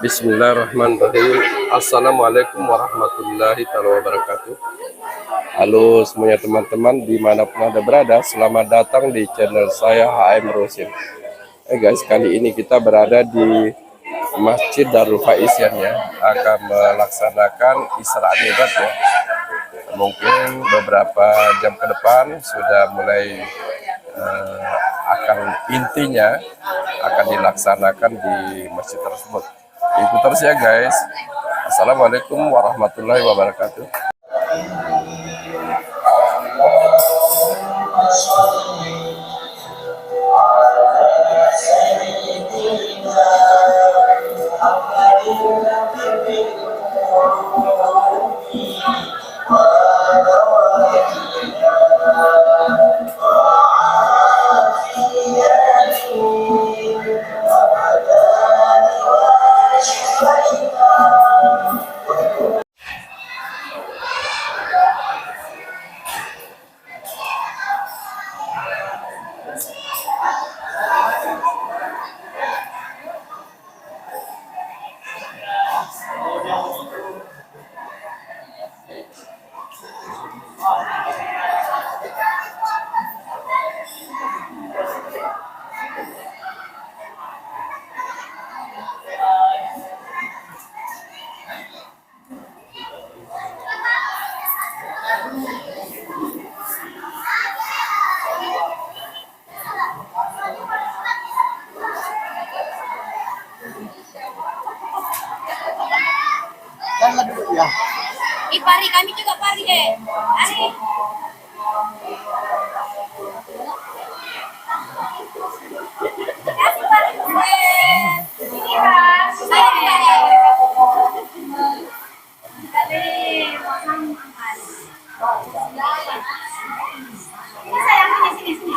Bismillahirrahmanirrahim. Assalamualaikum warahmatullahi wabarakatuh. Halo semuanya teman-teman dimanapun Anda berada, selamat datang di channel saya HM Rosin. Guys, kali ini kita berada di Masjid Darul Faizan ya, akan melaksanakan Isra Mi'raj ya. Mungkin beberapa jam ke depan sudah mulai akan intinya akan dilaksanakan di masjid tersebut. Ikut terus ya guys. Assalamualaikum warahmatullahi wabarakatuh. Ya. Pari kami juga pari deh. Ari. Kasih pari gue. Ini Mas. Saya. Kali ini sayang sini.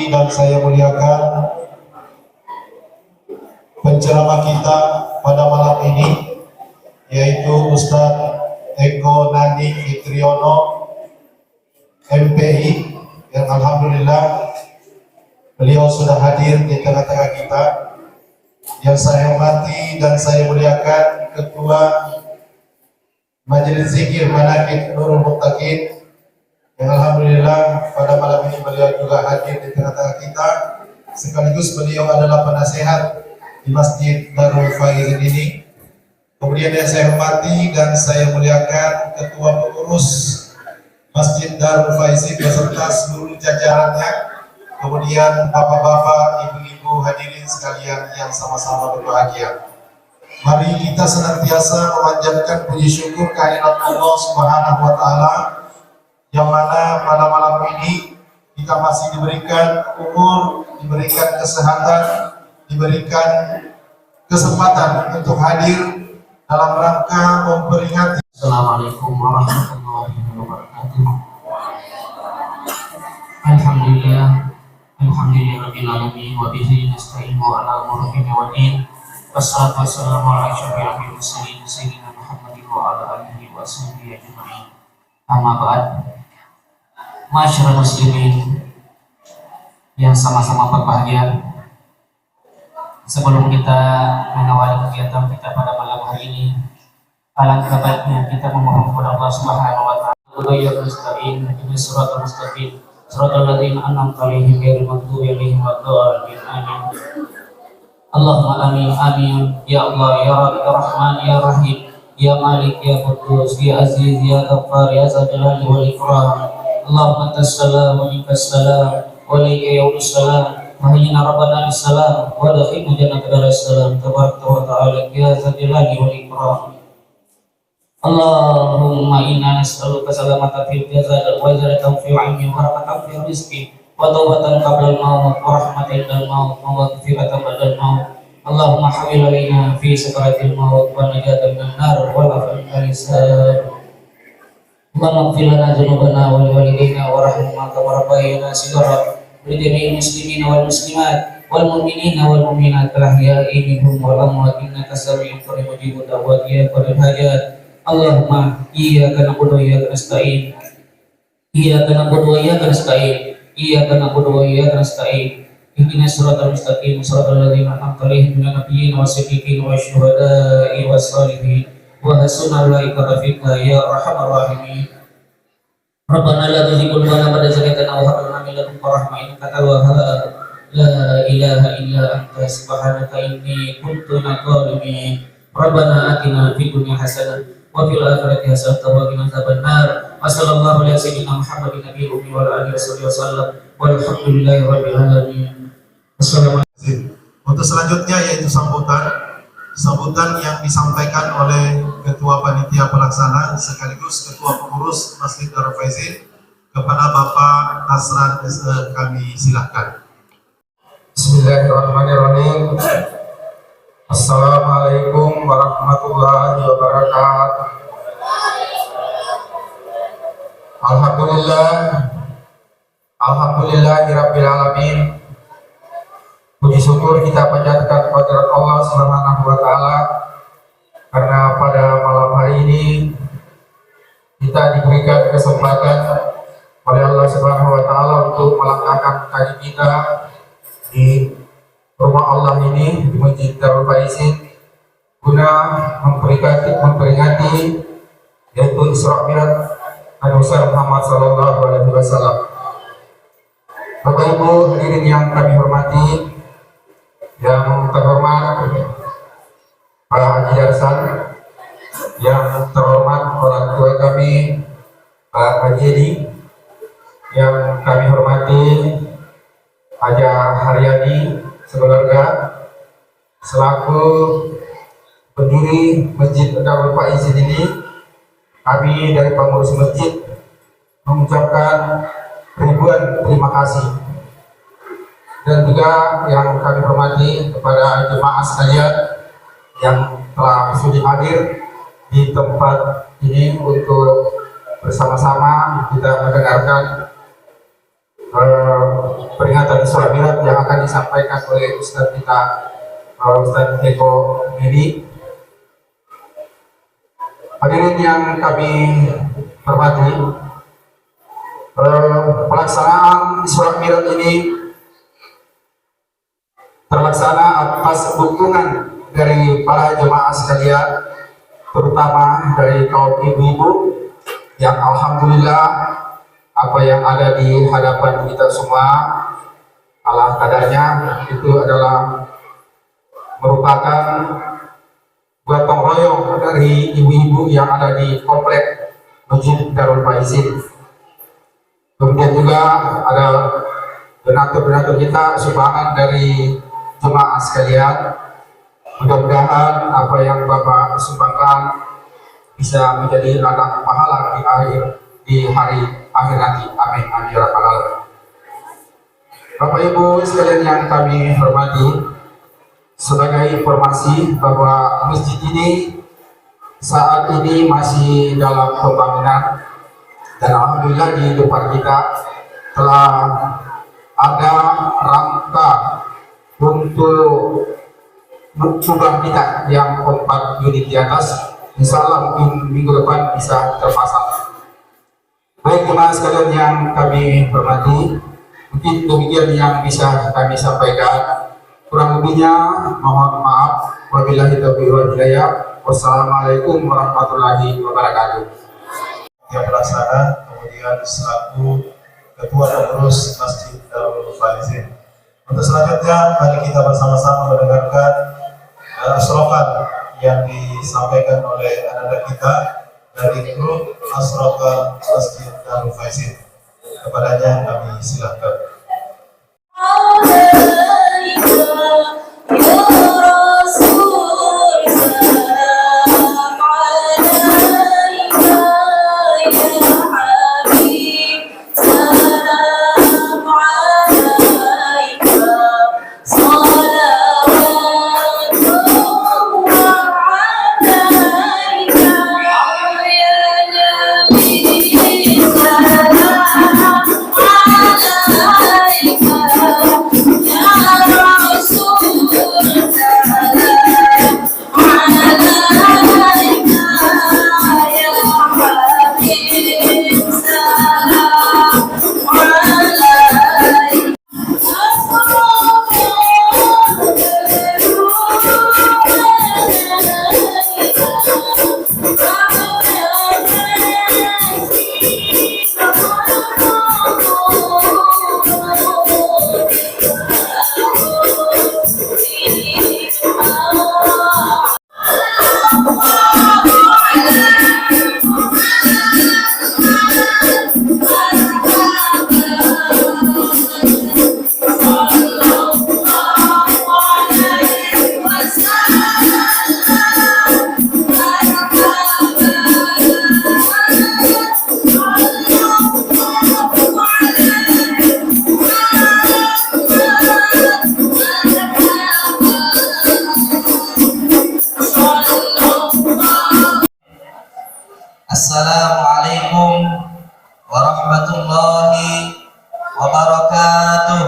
Dan saya muliakan penceramah kita pada malam ini, yaitu Ustadz Eko Nadi Fitriono MPI, yang alhamdulillah beliau sudah hadir di tengah-tengah kita. Yang saya hormati dan saya muliakan Ketua Majelis Zikir Manaqib Nurul Muttaqin, yang alhamdulillah pada malam ini beliau juga hadir di tengah-tengah kita, sekaligus beliau adalah penasehat di Masjid Darul Faizan ini. Kemudian yang saya hormati dan saya muliakan Ketua Pengurus Masjid Darul Faizan beserta seluruh jajarannya, kemudian bapak-bapak, ibu-ibu hadirin sekalian yang sama-sama berbahagia. Mari kita senantiasa memanjatkan puji syukur kehadirat Allah Subhanahu wa Ta'ala, yang mana pada malam ini kita masih diberikan umur, diberikan kesehatan, diberikan kesempatan untuk hadir dalam rangka memperingati. Assalamualaikum warahmatullahi wabarakatuh. Alhamdulillahirabbil alamin wa bihi nasta'inu ala umuri dunya waddin. Wassalatu wassalamu ala asyrofil mursalin sayyidina Muhammadin wa ala alihi wa sahbihi ajma'in. Amma ba'd. Masyarakat muslimin yang sama-sama berbahagia, sebelum kita mengawali kegiatan kita pada malam hari ini, alangkah baiknya kita memohon kepada Allah Subhanahu wa taala wa nasta'in ihdinas siratal mustaqim siratal ladzina an'amta 'alaihim ghairil maghdubi 'alaihim waladdallin. Amin. Allahumma amin amin. Ya Allah, ya Rabb, ya Rahman, ya Rahim, ya Malik, ya Quddus, ya Aziz, ya Ghaffar, ya Dzal Jalali wal Ikram. Allahumma antas salam wa minkas salam wa alayka yaudus salam wa hayyina rabbana bis salam wa dakhilna jannata daris salam tabaraka wa ta'ala ya Dzal Jalali wal Ikram. Allahumma inna nas'aluka salamatan fil jasad wa izalatan fil 'ilmi wa barakatan fil rizqi wa tawbatan qabla al-maut wa rahmatan indal maut wa maghfiratan ba'da al-maut. Allahumma hawil alaina fi sakaratil maut wa najatan minan nar wa afan minal hisab. Allahumma ighfir lana dzunubana wa liwalidayna warhamna kama rabbayana shighara wa lidjami'il muslimina wal muslimat wal mu'minina wal mu'minat al-ahya'i minhum wal amwat innaka sami'un qaribun mujibud da'wat ya qadil hajat. Allahumma iyyaka na'budu wa iyyaka nasta'in. Iyyaka na'budu wa iyyaka nasta'in. Iyyaka na'budu wa iyyaka nasta'in. Ihdinas siratal mustaqim siratal ladzina an'amta 'alaihim minan nabiyyin was-siddiqin wasyuhada'i was-shalihin wa hasuna ulaika rafiqa ya arhamar rahimin. Rabbana la tuzigh qulubana ba'da idh hadaytana wa hab lana min ladunka rahmah innaka antal wahhab. La ilaha illa anta subhanaka inni kuntu minadh dhalimin. Rabbana atina fid dunya hasanah wa fil akhirati hasanah wa qina adzabannar. Wassallallahu ala sayyidina Muhammadin nabiyil ummi wa ala alihi wasallam. Walhamdulillahi rabbil alamin. Assalamualaikum. Untuk selanjutnya yaitu sambutan yang disampaikan oleh Ketua Panitia Pelaksana sekaligus Ketua Pengurus Masjid Darul Faizin kepada Bapak Nasran SE, kami silahkan. Bismillahirrahmanirrahim. Assalamualaikum warahmatullahi wabarakatuh. Alhamdulillahirabbil alamin. Puji syukur kita panjatkan kepada Allah Subhanahu wa taala karena pada malam hari ini kita diberikan kesempatan oleh Allah Subhanahu wa taala untuk melangkahkan kaki kita di rumah Allah ini di Masjid Darul Faizin guna memperingati yaitu Isra Mi'raj Nabi Muhammad sallallahu alaihi wasallam. Bapak Ibu hadirin yang kami hormati, yang terhormat Pak Haji Darsan, yang terhormat orang tua kami Pak Haji Edi, yang kami hormati Haja Haryadi sekeluarga selaku pendiri Masjid Darul Faizin ini, kami dari pengurus masjid mengucapkan ribuan terima kasih. Dan juga yang kami hormati kepada jemaah sekalian yang telah sudi hadir di tempat ini untuk bersama-sama kita mendengarkan peringatan Isra Mi'raj yang akan disampaikan oleh Ustadz kita, Ustadz Eko Medi. Hadirin yang kami hormati, pelaksanaan Isra Mi'raj ini terlaksana atas dukungan dari para jemaah sekalian, terutama dari kaum ibu-ibu yang alhamdulillah apa yang ada di hadapan kita semua ala kadarnya itu adalah merupakan gotong royong dari ibu-ibu yang ada di komplek Masjid Darul Faizin. Kemudian juga ada donatur-donatur kita, sumbangan dari jemaah sekalian. Mudah-mudahan apa yang Bapak sumbangkan bisa menjadi ladang pahala di hari akhir nanti. Amin. Amin ya rabbal alamin. Bapak Ibu sekalian yang kami hormati, sebagai informasi bahwa masjid ini saat ini masih dalam pembangunan, dan alhamdulillah di depan kita telah ada rangka untuk jumlah kita yang 4 unit di atas. Insya Allah mungkin minggu depan bisa terpasang. Baik jemaah sekalian yang kami hormati, mungkin demikian yang bisa kami sampaikan. Kurang lebihnya mohon maaf. Wabillahi taufiq wal hidayah. Wassalamualaikum warahmatullahi wabarakatuh. Yang pelaksana, kemudian selaku Ketua Pengurus Masjid Darul Faizin. Untuk selanjutnya, mari kita bersama-sama mendengarkan asrofan yang disampaikan oleh anak-anak kita dari grup Asrofan Masjid Darul Faizin. Kepadanya kami silakan. Assalamualaikum warahmatullahi wabarakatuh.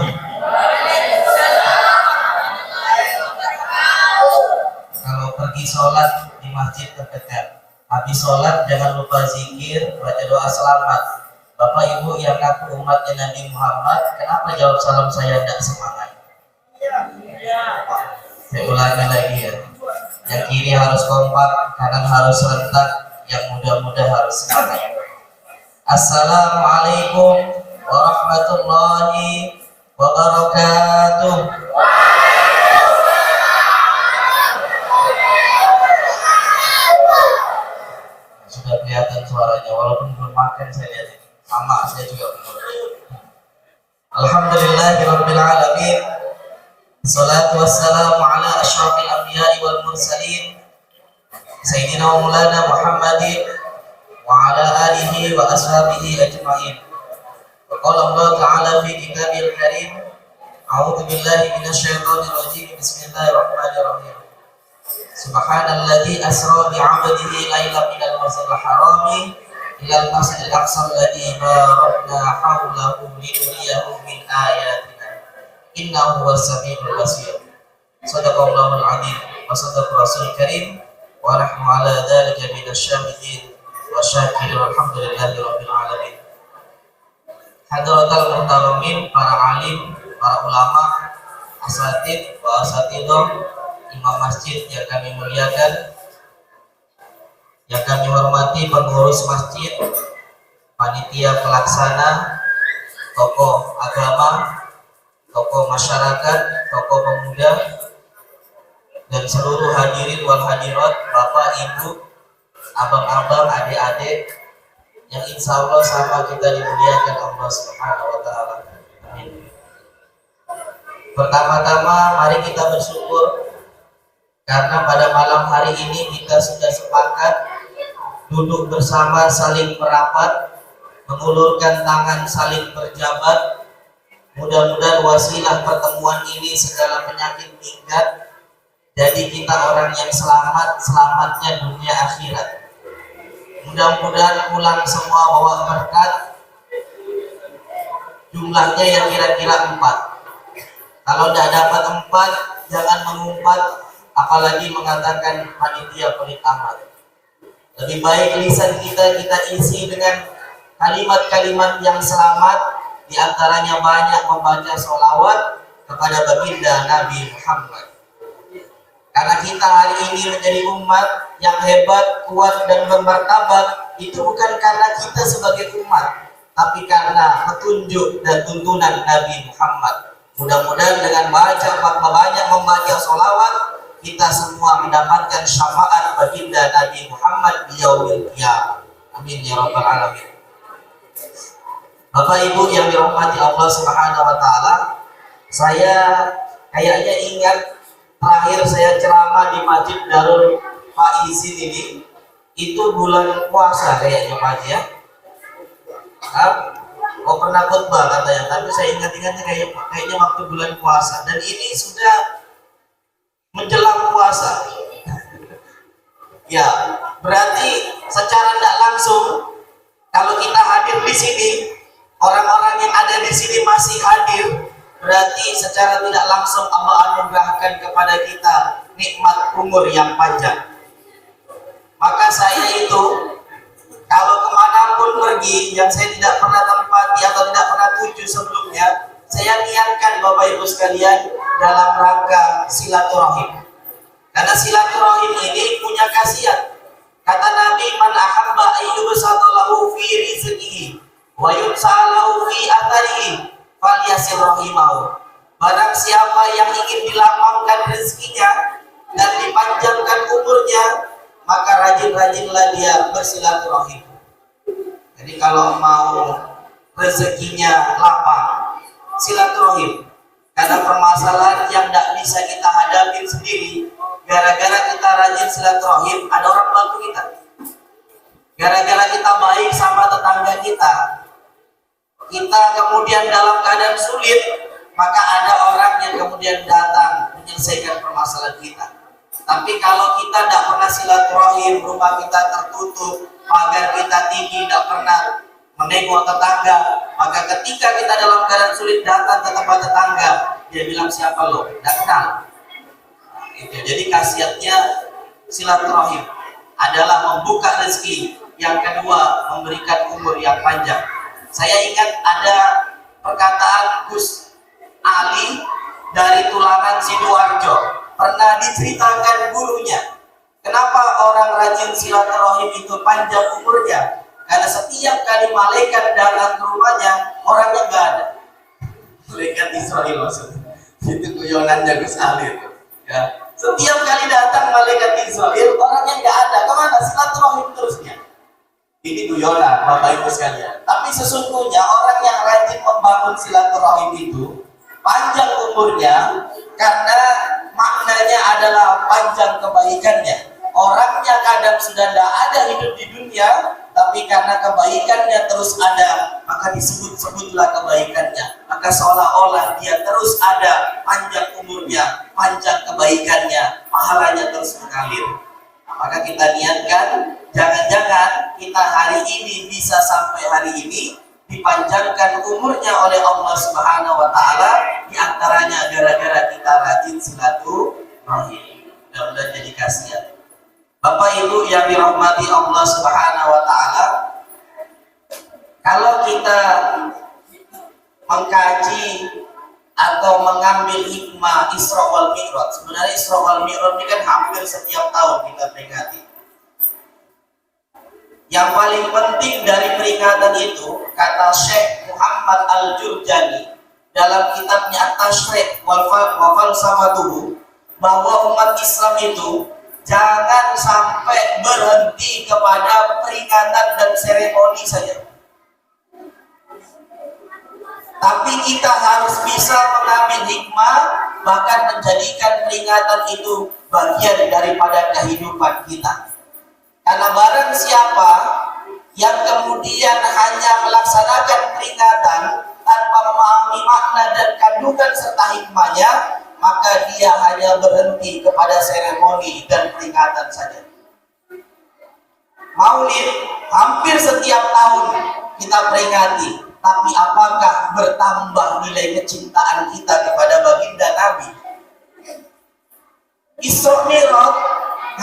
Kalau pergi sholat di masjid terdekat, habis sholat jangan lupa zikir, baca doa selamat. Bapak Ibu yang ngaku umatnya Nabi Muhammad, kenapa jawab salam saya tidak semangat? Saya ulangi lagi ya. Yang kiri harus kompak, kanan harus serentak, yang muda-muda harus semangat. Assalamualaikum warahmatullahi wabarakatuh. Sudah kelihatan suaranya, walaupun belum makan saya lihat ini. Sama, saya juga belum. Alhamdulillahirabbil alamin. Salatu wassalamu ala asyrafil anbiya'i wal mursalin Sayyidina wa Maulana Muhammadin wa ala alihi wa ashabihi ajma'in. Wa qala Allah ta'ala fi kitabil karim, a'udzu billahi minasyaitonir rajim, bismillahirrahmanirrahim. Subhanalladzi asra bi 'abdihi lailan minal masjidil harami ilal masjidil aqsa alladzi barakna hawlahu linuriyahu min ayatina innahu huwas samiul basir. Shadaqallahul 'azim wa shadaqa rasul karim. Wa nahnu ala dzalika minasyahidin wa syakirin walhamdulillahi rabbil alamin. Hadratul muhtaramin, para alim, para ulama, asatid wa asatidah, imam masjid yang kami muliakan, yang kami hormati, pengurus masjid, panitia pelaksana, tokoh agama, tokoh masyarakat, tokoh pemuda, dan seluruh hadirin wal hadirat, bapak, ibu, abang-abang, adik-adik, yang insya Allah sama kita dimuliakan Allah Subhanahu wa Ta'ala. Amin. Pertama-tama, mari kita bersyukur karena pada malam hari ini kita sudah sepakat duduk bersama, saling merapat, mengulurkan tangan, saling berjabat, Mudah-mudahan wasilah pertemuan ini segala penyakit tingkat, jadi kita orang yang selamatnya dunia akhirat. Mudah-mudahan pulang semua bawa berkat, jumlahnya yang kira-kira 4. Kalau tidak dapat 4, jangan mengumpat, apalagi mengatakan panitia pelit amat. Lebih baik lisan kita isi dengan kalimat-kalimat yang selamat, diantaranya banyak membaca sholawat kepada baginda Nabi Muhammad. Karena kita hari ini menjadi umat yang hebat, kuat, dan bermartabat, itu bukan karena kita sebagai umat, tapi karena petunjuk dan tuntunan Nabi Muhammad. Mudah-mudahan dengan banyak membaca sholawat, kita semua mendapatkan syafaat baginda Nabi Muhammad di yaumil qiyamah. Amin ya rabbal alamin. Bapak Ibu yang dirahmati Allah Subhanahu wa taala, saya kayaknya ingat terakhir saya ceramah di Masjid Darul Faizin ini itu bulan puasa kayaknya Pak Haji ya. Pernah khutbah katanya, tapi saya ingat-ingatnya kayaknya waktu bulan puasa, dan ini sudah menjelang puasa. Ya, berarti secara tidak langsung kalau kita hadir di sini, orang-orang yang ada di sini masih hadir, berarti secara tidak langsung Allah anugerahkan kepada kita nikmat umur yang panjang. Maka saya itu kalau kemanapun pergi yang saya tidak pernah tempati atau tidak pernah tuju sebelumnya, saya niatkan Bapak Ibu sekalian dalam rangka silaturahim. Karena silaturahim ini punya khasiat. Kata Nabi, man ahabba ayyubsatalahu fi rizqihi wa yunsalahu fi atharihi falyasir rahimahu. Barang siapa yang ingin dilapangkan rezekinya dan dipanjangkan umurnya, maka rajin-rajinlah dia bersilaturahim. Jadi kalau mau rezekinya lapang, silaturahim. Karena permasalahan yang tidak bisa kita hadapi sendiri, gara-gara kita rajin silaturahim, ada orang bantu kita. Gara-gara kita baik sama tetangga kita, kita kemudian dalam keadaan sulit, maka ada orang yang kemudian datang menyelesaikan permasalahan kita. Tapi kalau kita tidak pernah silaturahim, rumah kita tertutup, pagar kita tinggi, tidak pernah menengok tetangga, maka ketika kita dalam keadaan sulit datang ke tempat tetangga, dia bilang siapa lo? Tidak kenal. Jadi khasiatnya silaturahim adalah membuka rezeki, yang kedua memberikan umur yang panjang. Saya ingat ada perkataan Gus Ali dari Tulangan Sidoarjo, pernah diceritakan gurunya, kenapa orang rajin silaturahim itu panjang umurnya? Karena setiap kali malaikat datang ke rumahnya, orangnya nggak ada. Malaikat Israel maksudnya. Itu guyonannya Gus Ali itu. Ya. Setiap kali datang malaikat Israel, orangnya nggak ada. Kemana? Silaturahim terusnya. Ini guyonan Bapak Ibu sekalian. Tapi sesungguhnya orang yang rajin membangun silaturahim itu panjang umurnya, karena maknanya adalah panjang kebaikannya. Orangnya kadang sudah tidak ada hidup di dunia, tapi karena kebaikannya terus ada, maka disebut-sebutlah kebaikannya. Maka seolah-olah dia terus ada, panjang umurnya, panjang kebaikannya, pahalanya terus mengalir. Nah, maka kita niatkan, jangan-jangan kita hari ini bisa sampai hari ini dipanjangkan umurnya oleh Allah Subhanahu wa taala, di antaranya gara-gara kita rajin silaturahim. Mudah-mudahan jadi khasiat. Bapak Ibu yang dirahmati Allah Subhanahu wa taala, kalau kita mengkaji atau mengambil hikmah Isra wal Mi'raj, sebenarnya Isra wal Mi'raj ini kan hampir setiap tahun kita peringati. Yang paling penting dari peringatan itu, kata Syekh Muhammad Al-Jurjani dalam kitabnya At-Tashrih wal Falsafatuhu, bahwa umat Islam itu jangan sampai berhenti kepada peringatan dan seremoni saja, tapi kita harus bisa mengambil hikmah, bahkan menjadikan peringatan itu bagian daripada kehidupan kita. Karena barang siapa yang kemudian hanya melaksanakan peringatan tanpa memahami makna kandungan serta hikmahnya, maka dia hanya berhenti kepada seremoni dan peringatan saja. Maulid hampir setiap tahun kita peringati, tapi apakah bertambah nilai kecintaan kita kepada baginda Nabi? Isra Mi'raj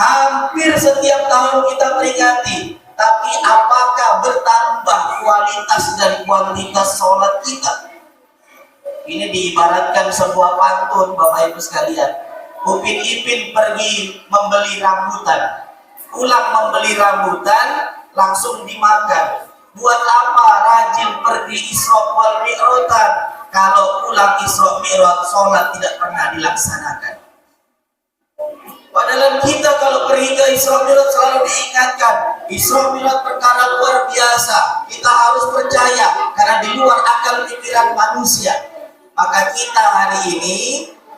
hampir setiap tahun kita peringati, tapi apakah bertambah kualitas dan kuantitas sholat kita? Ini diibaratkan sebuah pantun, Bapak Ibu sekalian. Upin Ipin pergi membeli rambutan, pulang membeli rambutan langsung dimakan. Buat apa rajin pergi Isra wal Mi'raj kalau pulang Isra Mi'raj sholat tidak pernah dilaksanakan? Padahal kita kalau pergi ke Isra Mi'raj selalu diingatkan, Isra Mi'raj perkara luar biasa, kita harus percaya karena di luar akal pikiran manusia. Maka kita hari ini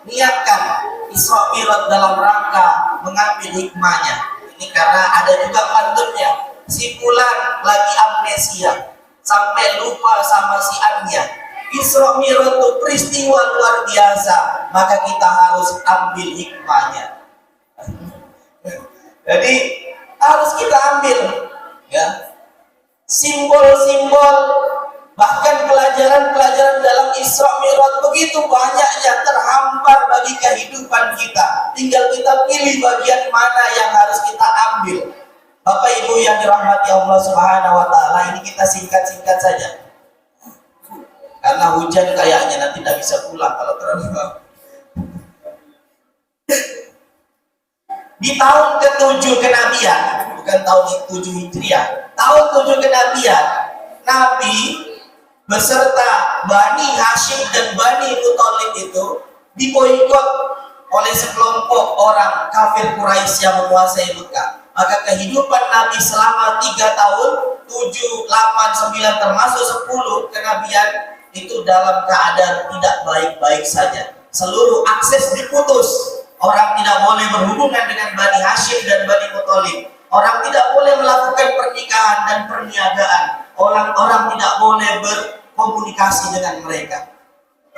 niatkan Isra Mi'raj dalam rangka mengambil hikmahnya. Ini karena ada juga pantunnya, si fulan lagi amnesia sampai lupa sama si Anya. Isra Mi'raj itu peristiwa luar biasa, maka kita harus ambil hikmahnya. Jadi harus kita ambil ya simbol-simbol, bahkan pelajaran-pelajaran dalam Isra Mi'raj begitu banyaknya terhampar bagi kehidupan kita. Tinggal kita pilih bagian mana yang harus kita ambil. Bapak Ibu yang dirahmati Allah Subhanahu wa taala, ini kita singkat-singkat saja. Karena hujan kayaknya nanti tidak bisa pulang kalau terlalu lama. Di tahun ke-7 kenabian, bukan tahun ke-7 Hijriah, tahun 7 kenabian, Nabi beserta Bani Hashim dan Bani Muthalib itu diboikot oleh sekelompok orang kafir Quraisy yang menguasai Mekah. Maka kehidupan Nabi selama 3 tahun, 7, 8, 9 termasuk 10 kenabian itu dalam keadaan tidak baik-baik saja. Seluruh akses diputus. Orang tidak boleh berhubungan dengan Bani Hashim dan Bani Muthalib. Orang tidak boleh melakukan pernikahan dan perniagaan. Orang-orang tidak boleh berkomunikasi dengan mereka.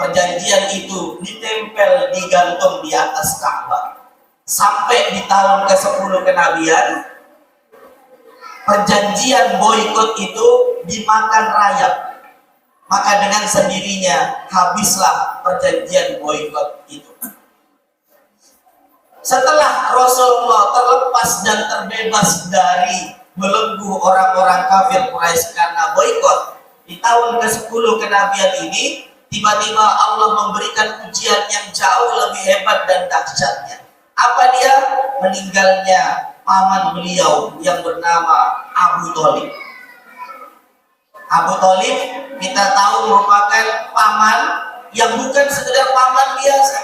Perjanjian itu ditempel, digantung di atas Ka'bah. Sampai di tahun ke-10 kenabian, perjanjian boikot itu dimakan rayap. Maka dengan sendirinya habislah perjanjian boikot itu. Setelah Rasulullah terlepas dan terbebas dari belenggu orang-orang kafir Quraisy karena boikot, di tahun ke-10 kenabian ini tiba-tiba Allah memberikan ujian yang jauh lebih hebat dan dahsyatnya. Apa dia? Meninggalnya paman beliau yang bernama Abu Thalib. Abu Thalib kita tahu merupakan paman yang bukan sekedar paman biasa.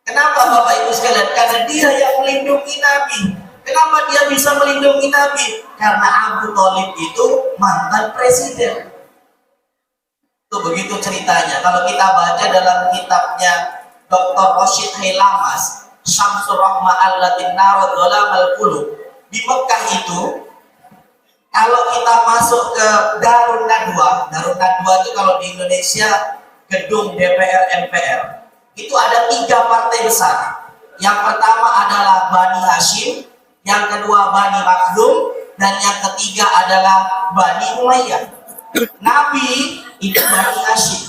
Kenapa Bapak Ibu sekalian? Karena dia yang melindungi Nabi. Kenapa dia bisa melindungi Nabi? Karena Abu Thalib itu mantan presiden. Itu begitu ceritanya. Kalau kita baca dalam kitabnya Dr. Rashid Hailamas, Syamsur Rahmah Allatin Narad Dhalamal Qulub, di Mekah itu kalau kita masuk ke Darun Nadwa itu kalau di Indonesia gedung DPR MPR, itu ada 3 partai besar. Yang pertama adalah Bani Hashim, yang kedua Bani Makhzum, dan yang ketiga adalah Bani Umayyah. Nabi itu Bani Hashim.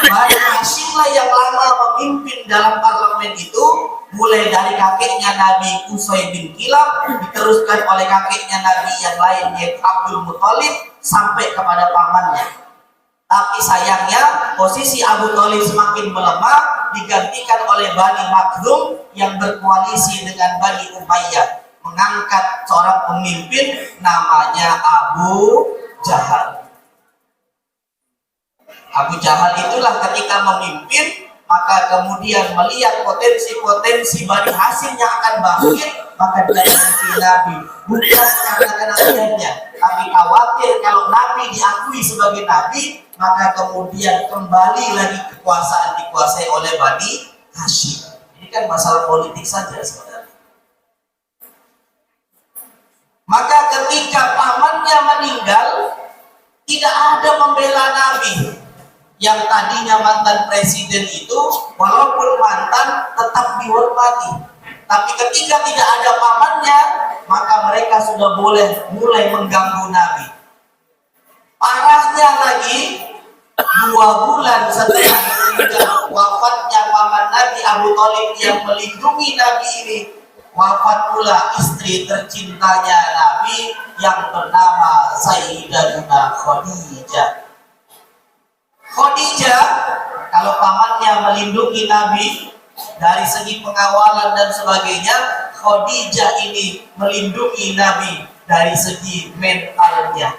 Bani Hashim lah yang lama memimpin dalam parlemen itu, mulai dari kakeknya Nabi Qusay bin Kilab, diteruskan oleh kakeknya Nabi yang lain yaitu Abdul Muthalib, sampai kepada pamannya. Tapi sayangnya posisi Abu Thalib semakin melemah, digantikan oleh Bani Makhzum yang berkoalisi dengan Bani Umayyah, mengangkat seorang pemimpin namanya Abu Jahal. Abu Jahal itulah ketika memimpin, maka kemudian melihat potensi-potensi Bani Hashim yang akan bangkit, maka dia mengikuti Nabi, bukan karena kenabiannya, tapi khawatir kalau Nabi diakui sebagai Nabi, maka kemudian kembali lagi kekuasaan dikuasai oleh Bani Hashim. Ini kan masalah politik saja sebenarnya. Maka ketika pamannya meninggal, tidak ada membela Nabi. Yang tadinya mantan presiden itu walaupun mantan tetap dihormati. Tapi ketika tidak ada pamannya, maka mereka sudah boleh mulai mengganggu Nabi. Parahnya lagi, 2 bulan setelah wafatnya paman Nabi Abu Thalib yang melindungi Nabi ini, wafat pula istri tercintanya Nabi yang bernama Sayyidatuna Khadijah. Khadijah, kalau pamannya melindungi Nabi dari segi pengawalan dan sebagainya, Khadijah ini melindungi Nabi dari segi mentalnya.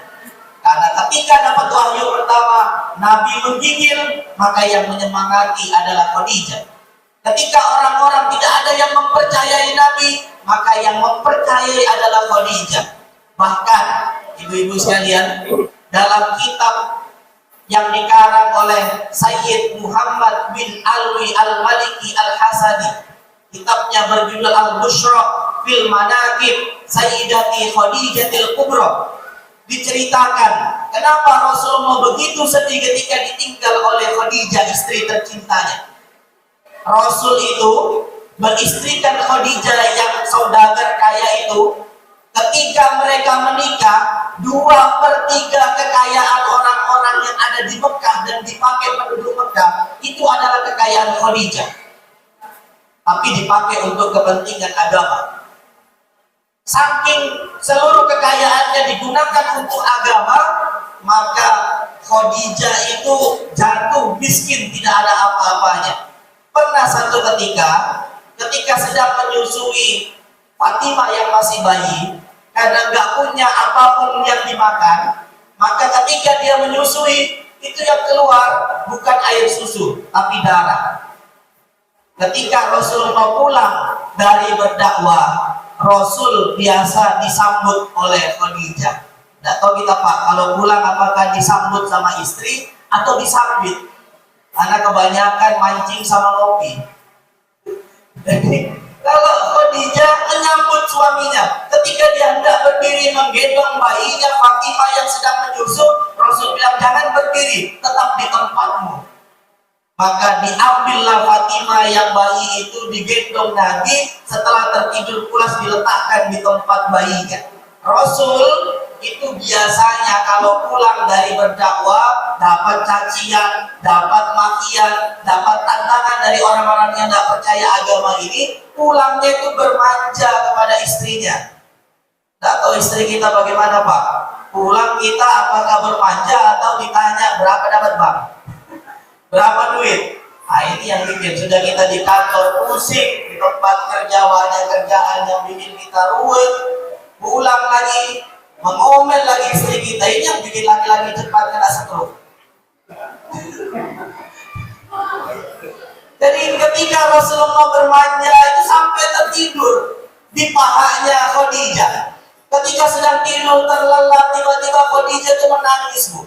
Karena ketika dapat wahyu pertama, Nabi menggigil, maka yang menyemangati adalah Khadijah. Ketika orang-orang tidak ada yang mempercayai Nabi, maka yang mempercayai adalah Khadijah. Bahkan, ibu-ibu sekalian, dalam kitab yang dikarang oleh Sayyid Muhammad bin Alwi Al-Maliki Al-Hasani, kitabnya berjudul Al-Bushra fil Manaqib Sayyidati Khadijatil Kubra, diceritakan kenapa Rasulullah begitu sedih ketika ditinggal oleh Khadijah, istri tercintanya. Rasul itu beristrikan Khadijah yang saudagar kaya itu. Ketika mereka menikah, 2/3 kekayaan orang-orang yang ada di Mekah dan dipakai penduduk Mekah itu adalah kekayaan Khadijah, tapi dipakai untuk kepentingan agama. Saking seluruh kekayaannya digunakan untuk agama, maka Khadijah itu jatuh miskin, tidak ada apa-apanya. Pernah satu ketika sedang menyusui Fatimah yang masih bayi, karena nggak punya apapun yang dimakan, maka ketika dia menyusui, itu yang keluar bukan air susu, tapi darah. Ketika Rasulullah pulang dari berdakwah, Rasul biasa disambut oleh Khadijah. Tidak tahu kita Pak, kalau pulang apakah disambut sama istri atau disambit? Karena kebanyakan mancing sama ngopi. Jadi kalau Khadijah menyambut suaminya, ketika dia hendak berdiri menggendong bayinya Fatimah yang sedang menyusu, Rasul bilang jangan berdiri, tetap di tempatmu. Maka diambillah Fatimah yang bayi itu digendong Nabi, setelah tertidur pulas diletakkan di tempat bayinya. Rasul itu biasanya kalau pulang dari berdakwah dapat cacian, dapat makian, dapat tantangan dari orang-orang yang tidak percaya agama ini, pulangnya itu bermanja kepada istrinya. Tidak tahu istri kita bagaimana Pak? Pulang kita apakah bermanja atau ditanya berapa dapat Bang? Berapa duit? Nah ini yang bikin, sudah kita di kantor pusing, di tempat kerja banyak kerjaan yang bikin kita ruwet, pulang lagi mengomel lagi istri kita, ini yang bikin laki-laki cepat kena stroke. Jadi ketika Rasulullah bermanja itu sampai tertidur di pahanya Khadijah. Ketika sedang tidur terlelap, tiba-tiba Khadijah itu menangis Bu.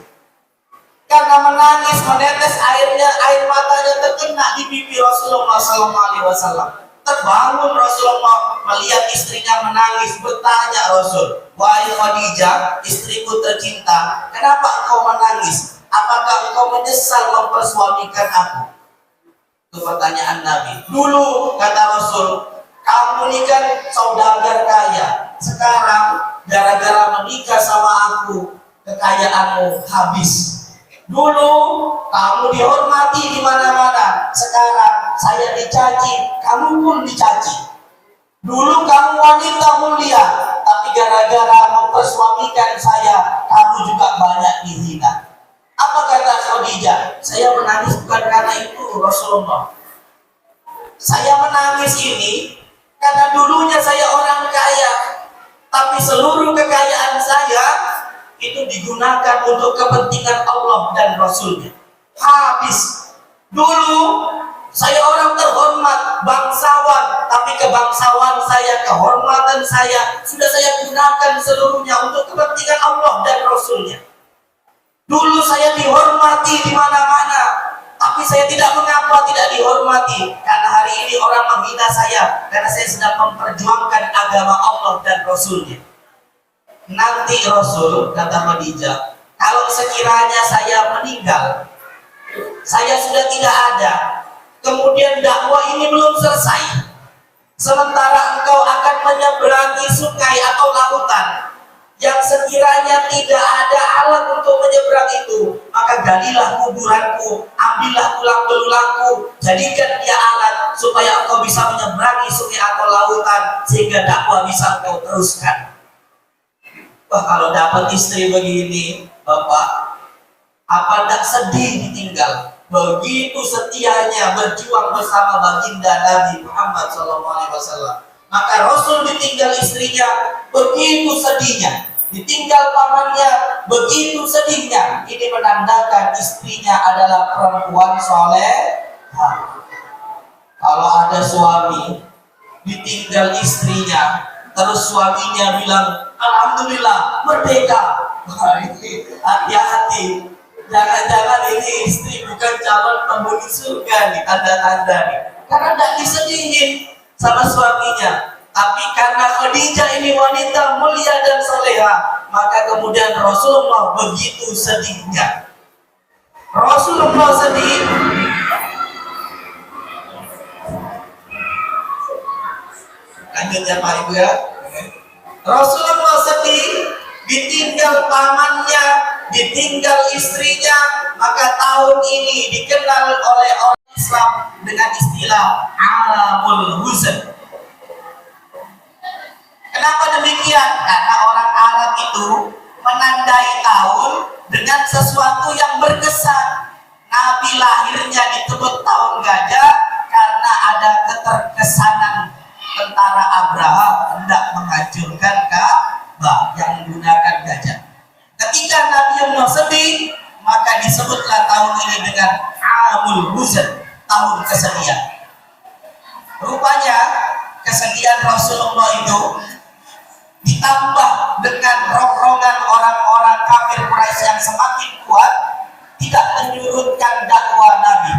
Karena menangis menetes air matanya terkena di pipi Rasulullah SAW. Terbangun Rasulullah melihat istrinya menangis, bertanya Rasul, wahai Khadijah, istriku tercinta, kenapa engkau menangis? Apakah engkau menyesal mempersuamikan aku? Itu pertanyaan Nabi. Dulu kata Rasul, kamu ini kan saudagar kaya, sekarang gara-gara menikah sama aku, kekayaanmu habis. Dulu kamu dihormati di mana-mana, sekarang saya dicaci, kamu pun dicaci. Dulu kamu wanita mulia, tapi gara-gara mempersuamikan saya, kamu juga banyak dihina. Apa kata Khadijah? Saya menangis bukan karena itu Rasulullah. Saya menangis ini karena dulunya saya orang kaya, tapi seluruh kekayaan saya itu digunakan untuk kepentingan Allah dan Rasulnya. Habis. Dulu saya orang terhormat, bangsawan, tapi kebangsawan saya, kehormatan saya sudah saya gunakan seluruhnya untuk kepentingan Allah dan Rasulnya. Dulu saya dihormati di mana-mana, tapi saya tidak mengapa tidak dihormati, karena hari ini orang menghina saya karena saya sedang memperjuangkan agama Allah dan Rasulnya. Nanti Rasul, kata Khadijah, kalau sekiranya saya meninggal, saya sudah tidak ada, kemudian dakwah ini belum selesai, sementara engkau akan menyeberangi sungai atau lautan yang sekiranya tidak ada alat untuk menyeberang itu, maka galilah kuburanku, ambillah tulang belulangku, jadikan dia alat supaya engkau bisa menyeberangi sungai atau lautan sehingga dakwah bisa engkau teruskan. Wah, kalau dapat istri begini, Bapak, apa tidak sedih ditinggal? Begitu setianya berjuang bersama baginda Nabi Muhammad SAW. Maka Rasul ditinggal istrinya, begitu sedihnya. Ditinggal pamannya, begitu sedihnya. Ini menandakan istrinya adalah perempuan soleh. Kalau ada suami ditinggal istrinya, terus suaminya bilang, alhamdulillah merdeka. Hati-hati, jangan-jangan ini istri bukan calon penghuni surga nih, tanda-tanda nih. Karena tidak disedihin sama suaminya, tapi karena Khadijah ini wanita mulia dan soleha, maka kemudian Rasulullah begitu sedihnya. Rasulullah sedih. Lanjut ya Pak Ibu ya. Rasulullah sedih, ditinggal pamannya, ditinggal istrinya, maka tahun ini dikenal oleh orang Islam dengan istilah Amul Huzn. Kenapa demikian? Karena orang Arab itu menandai tahun dengan sesuatu yang berkesan. Nabi lahirnya disebut tahun gajah karena ada keterkesanan tentara Abraham hendak menghancurkan Ka'bah yang menggunakan gajah. Ketika Nabi Muhammad sedih, maka disebutlah tahun ini dengan Amul Huzn, tahun kesedihan. Rupanya kesedihan Rasulullah itu ditambah dengan rongrongan orang-orang kafir Quraisy yang semakin kuat, tidak menyurutkan dakwah Nabi.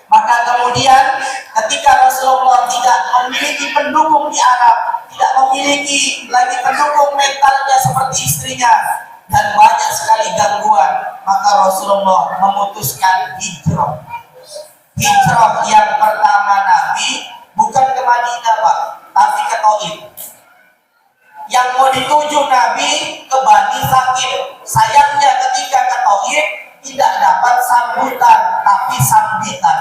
Maka kemudian ketika Rasulullah tidak memiliki pendukung di Arab, tidak memiliki lagi pendukung mentalnya seperti istrinya, dan banyak sekali gangguan, maka Rasulullah memutuskan hijrah. Hijrah yang pertama Nabi bukan ke Madinah Pak, tapi ke Taif. Yang mau dituju Nabi ke Bani Sakif. Sayangnya ketika ke Taif tidak dapat sambutan, tapi sambitan.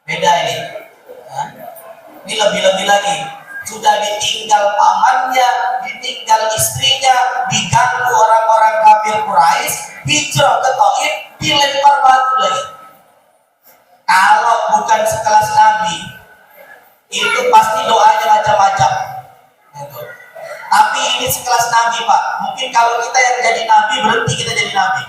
Beda ini. Ini lebih-lebih lagi. Sudah ditinggal pamannya, ditinggal istrinya, diganggu orang-orang kafir Quraisy, hijrah ke Taif, dilempar batu lagi. Kalau bukan sekelas Nabi, itu pasti doanya macam-macam. Gitu. Tapi ini sekelas Nabi Pak. Mungkin kalau kita yang jadi Nabi, berhenti kita jadi Nabi.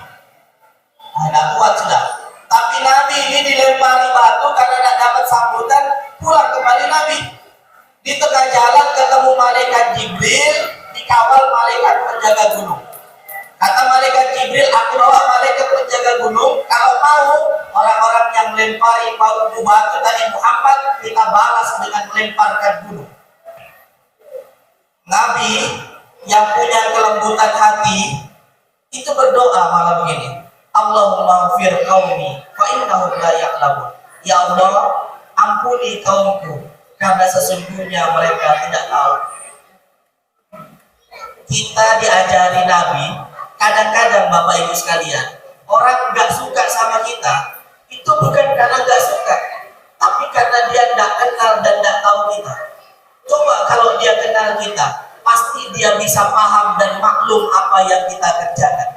Tidak kuat sudah. Tapi Nabi ini dilempari batu karena tidak dapat sambutan, pulang kembali Nabi. Di tengah jalan ketemu malaikat Jibril, dikawal malaikat penjaga gunung. Kata malaikat Jibril, aku bawa malaikat penjaga gunung, kalau mau orang-orang yang melempari batu tadi Muhammad, kita balas dengan melemparkan gunung. Nabi yang punya kelembutan hati itu berdoa malam begini, Allahumma fir qaumi fa innahum la ya'lamun. Ya Allah, ampuni kaumku karena sesungguhnya mereka tidak tahu. Kita diajari Nabi, kadang-kadang Bapak Ibu sekalian, orang nggak suka sama kita, itu bukan karena nggak suka, tapi karena dia nggak kenal dan nggak tahu kita. Coba kalau dia kenal kita, pasti dia bisa paham dan maklum apa yang kita kerjakan.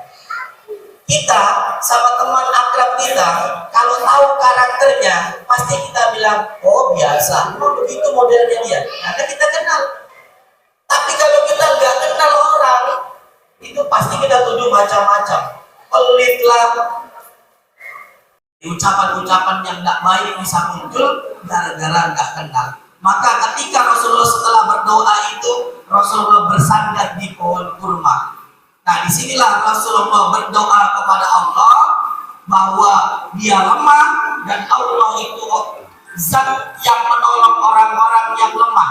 Kita sama teman akrab kita, kalau tahu karakternya, pasti kita bilang, oh biasa, oh begitu modelnya dia, karena kita kenal. Tapi kalau kita nggak kenal orang, itu pasti kita tuduh macam-macam. Pelit lah, ucapan-ucapan yang nggak baik bisa muncul gara-gara nggak kenal. Maka ketika Rasulullah setelah berdoa itu, Rasulullah bersandar di pohon kurma. Nah, disinilah Rasulullah berdoa kepada Allah bahwa dia lemah dan Allah itu zat yang menolong orang-orang yang lemah.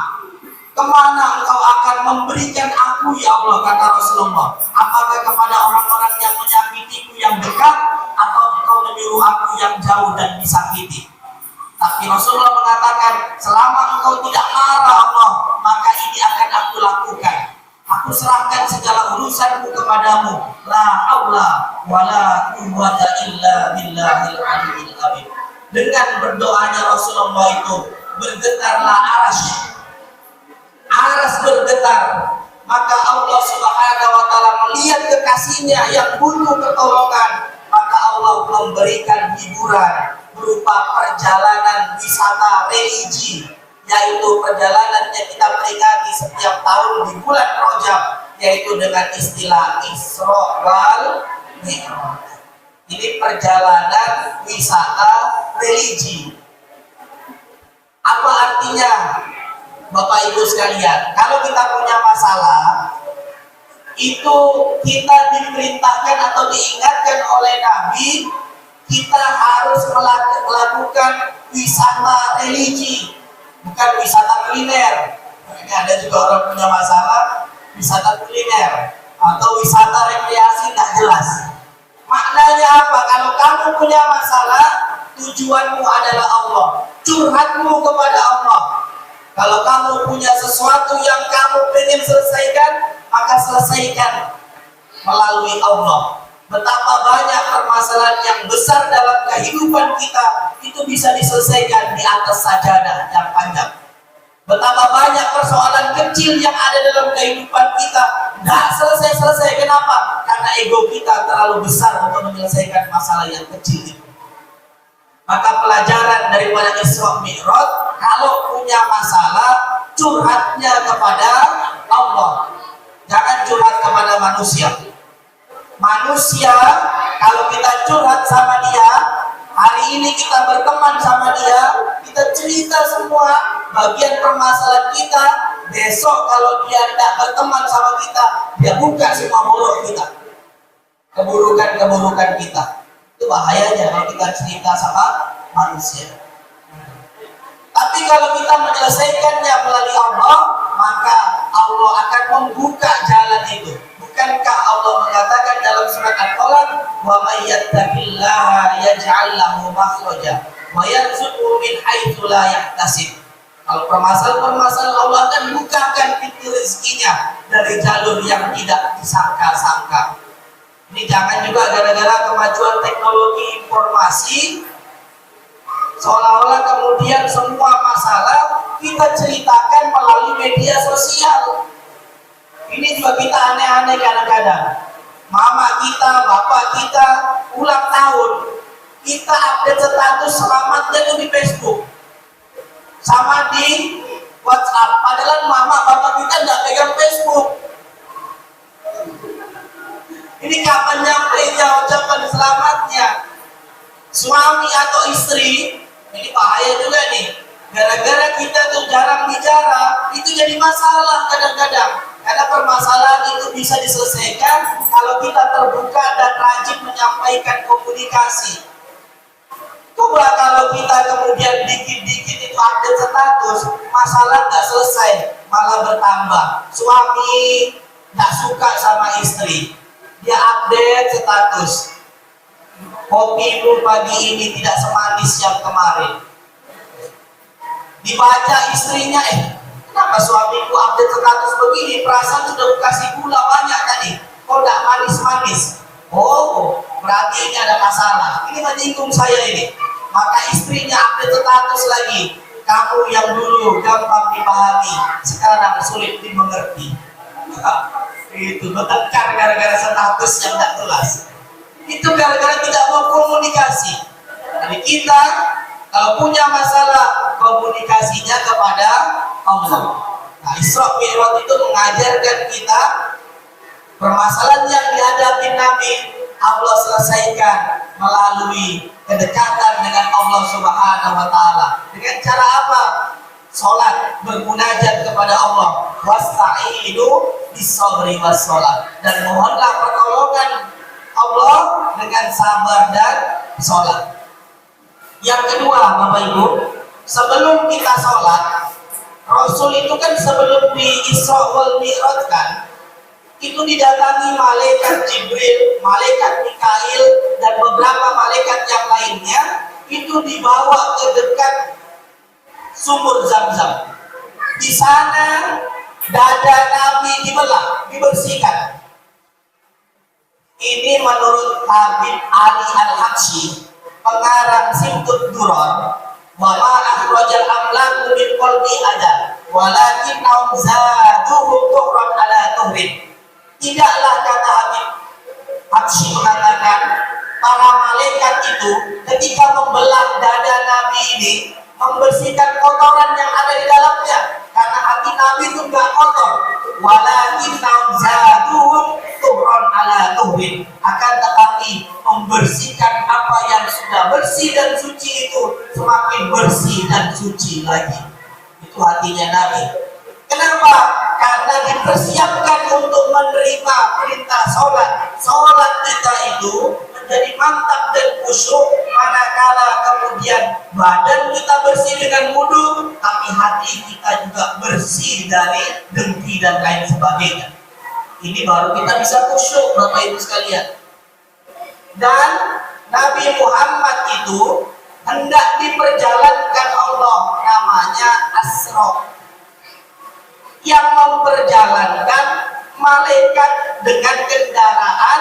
Kemana engkau akan memberikan aku ya Allah, kata Rasulullah? Apakah kepada orang-orang yang menyakitiku yang dekat, atau engkau menyuruh aku yang jauh dan disakiti. Tapi Rasulullah mengatakan, selama engkau tidak marah Allah, maka ini akan aku lakukan. Aku serahkan segala urusanku kepadamu. La haula wala quwwata illa billahil aliyyil azim. Dengan berdoanya Rasulullah itu, bergetarlah aras bergetar. Maka Allah Subhanahu wa taala melihat kekasihnya yang butuh pertolongan, maka Allah memberikan hiburan berupa perjalanan wisata religi, yaitu perjalanan yang kita peringati setiap tahun di bulan Rajab, yaitu dengan istilah Isra wal Mi'raj. Ini perjalanan wisata religi. Apa artinya, Bapak Ibu sekalian? Kalau kita punya masalah, itu kita diperintahkan atau diingatkan oleh Nabi, kita harus melakukan wisata religi, bukan wisata kuliner. Ini ada juga orang punya masalah wisata kuliner atau wisata rekreasi, tidak jelas. Maknanya apa? Kalau kamu punya masalah, tujuanmu adalah Allah, curhatmu kepada Allah. Kalau kamu punya sesuatu yang kamu ingin selesaikan, maka selesaikan melalui Allah. Betapa banyak permasalahan yang besar dalam kehidupan kita itu bisa diselesaikan di atas sajadah yang panjang. Betapa banyak persoalan kecil yang ada dalam kehidupan kita tidak selesai-selesai. Kenapa? Karena ego kita terlalu besar untuk menyelesaikan masalah yang kecil itu. Maka pelajaran daripada Isra Mi'raj, kalau punya masalah, curhatnya kepada Allah. Jangan curhat kepada manusia. Manusia, kalau kita curhat sama dia, hari ini kita berteman sama dia, kita cerita semua bagian permasalahan kita. Besok kalau dia tidak berteman sama kita, dia buka semua buruk kita, keburukan-keburukan kita. Itu bahayanya kalau kita cerita sama manusia. Tapi kalau kita menyelesaikannya melalui Allah, maka Allah akan membuka jalan itu. Bukankah Allah mengatakan dalam surat Al-Qalam, wa may yattaqillaha yaj'al lahu makhraja wa yarzuqhu min haitsu la yahtasib. Kalau permasalahan Allah akan bukakan pintu rezekinya dari jalur yang tidak disangka-sangka. Ini jangan juga gara-gara kemajuan teknologi informasi, seolah-olah kemudian semua masalah kita ceritakan melalui media sosial. Ini juga kita aneh-aneh kadang-kadang. Mama kita, bapak kita ulang tahun, kita update status selamatnya itu di Facebook sama di WhatsApp. Padahal mama bapak kita nggak pegang Facebook. Ini kapan nyampainya ucapan selamatnya? Suami atau istri, ini bahaya juga nih. Gara-gara kita tuh jarang bicara, itu jadi masalah kadang-kadang. Karena permasalahan itu bisa diselesaikan kalau kita terbuka dan rajin menyampaikan komunikasi. Coba kalau kita kemudian dikit-dikit itu update status, masalah nggak selesai, malah bertambah. Suami nggak suka sama istri, dia update status, kopimu pagi ini tidak semanis yang kemarin. Dibaca istrinya, kenapa suamiku update status begini? Perasaan sudah kasih gula banyak tadi, kok tidak manis-manis? Oh, berarti ini ada masalah. Ini menyinggung saya ini. Maka istrinya update status lagi. Kamu yang dulu gampang dipahami, sekarang sulit dimengerti. Itu bertengkar gara-gara status yang tidak jelas. Itu gara-gara tidak mau komunikasi. Jadi kita kalau punya masalah, komunikasinya kepada Allah. Nah, Isra Mi'raj itu mengajarkan kita permasalahan yang dihadapi Nabi, Allah selesaikan melalui kedekatan dengan Allah Subhanahu wa taala. Dengan cara apa? Salat, bermunajat kepada Allah. Wasta'inu bis-sabri was-shalah. Dan mohonlah pertolongan Allah dengan sabar dan salat. Yang kedua, Bapak Ibu, sebelum kita sholat, Rasul itu kan sebelum di Isra wal Mi'raj kan, itu didatangi malaikat Jibril, malaikat Mikail, dan beberapa malaikat yang lainnya, itu dibawa ke dekat sumur Zam-Zam. Di sana dada Nabi dibelah, dibersihkan. Ini menurut Habib Ali Al-Habsyi, pengarang Simtud Durar, bahwa akhrajal amlaku min qalbi ada, walakin naum zaduhum tuhran ala tuhrin. Tidaklah, kata Habib Habsyi mengatakan, para malaikat itu ketika membelah dada Nabi ini membersihkan kotoran yang ada di dalamnya, karena hati Nabi itu nggak kotor. Walakin zaduhum tuhron ala tuhrin, akan tetapi membersihkan apa yang sudah bersih dan suci itu semakin bersih dan suci lagi. Itu hatinya Nabi. Kenapa? Karena dipersiapkan untuk menerima perintah sholat. Sholat kita itu menjadi mantap dan khusyuk manakala kemudian badan kita bersih dengan wudu, tapi hati kita juga bersih dari dengki dan lain sebagainya. Ini baru kita bisa khusyuk, Bapak Ibu sekalian. Dan Nabi Muhammad itu hendak diperjalankan Allah, namanya Asra, yang memperjalankan malaikat dengan kendaraan,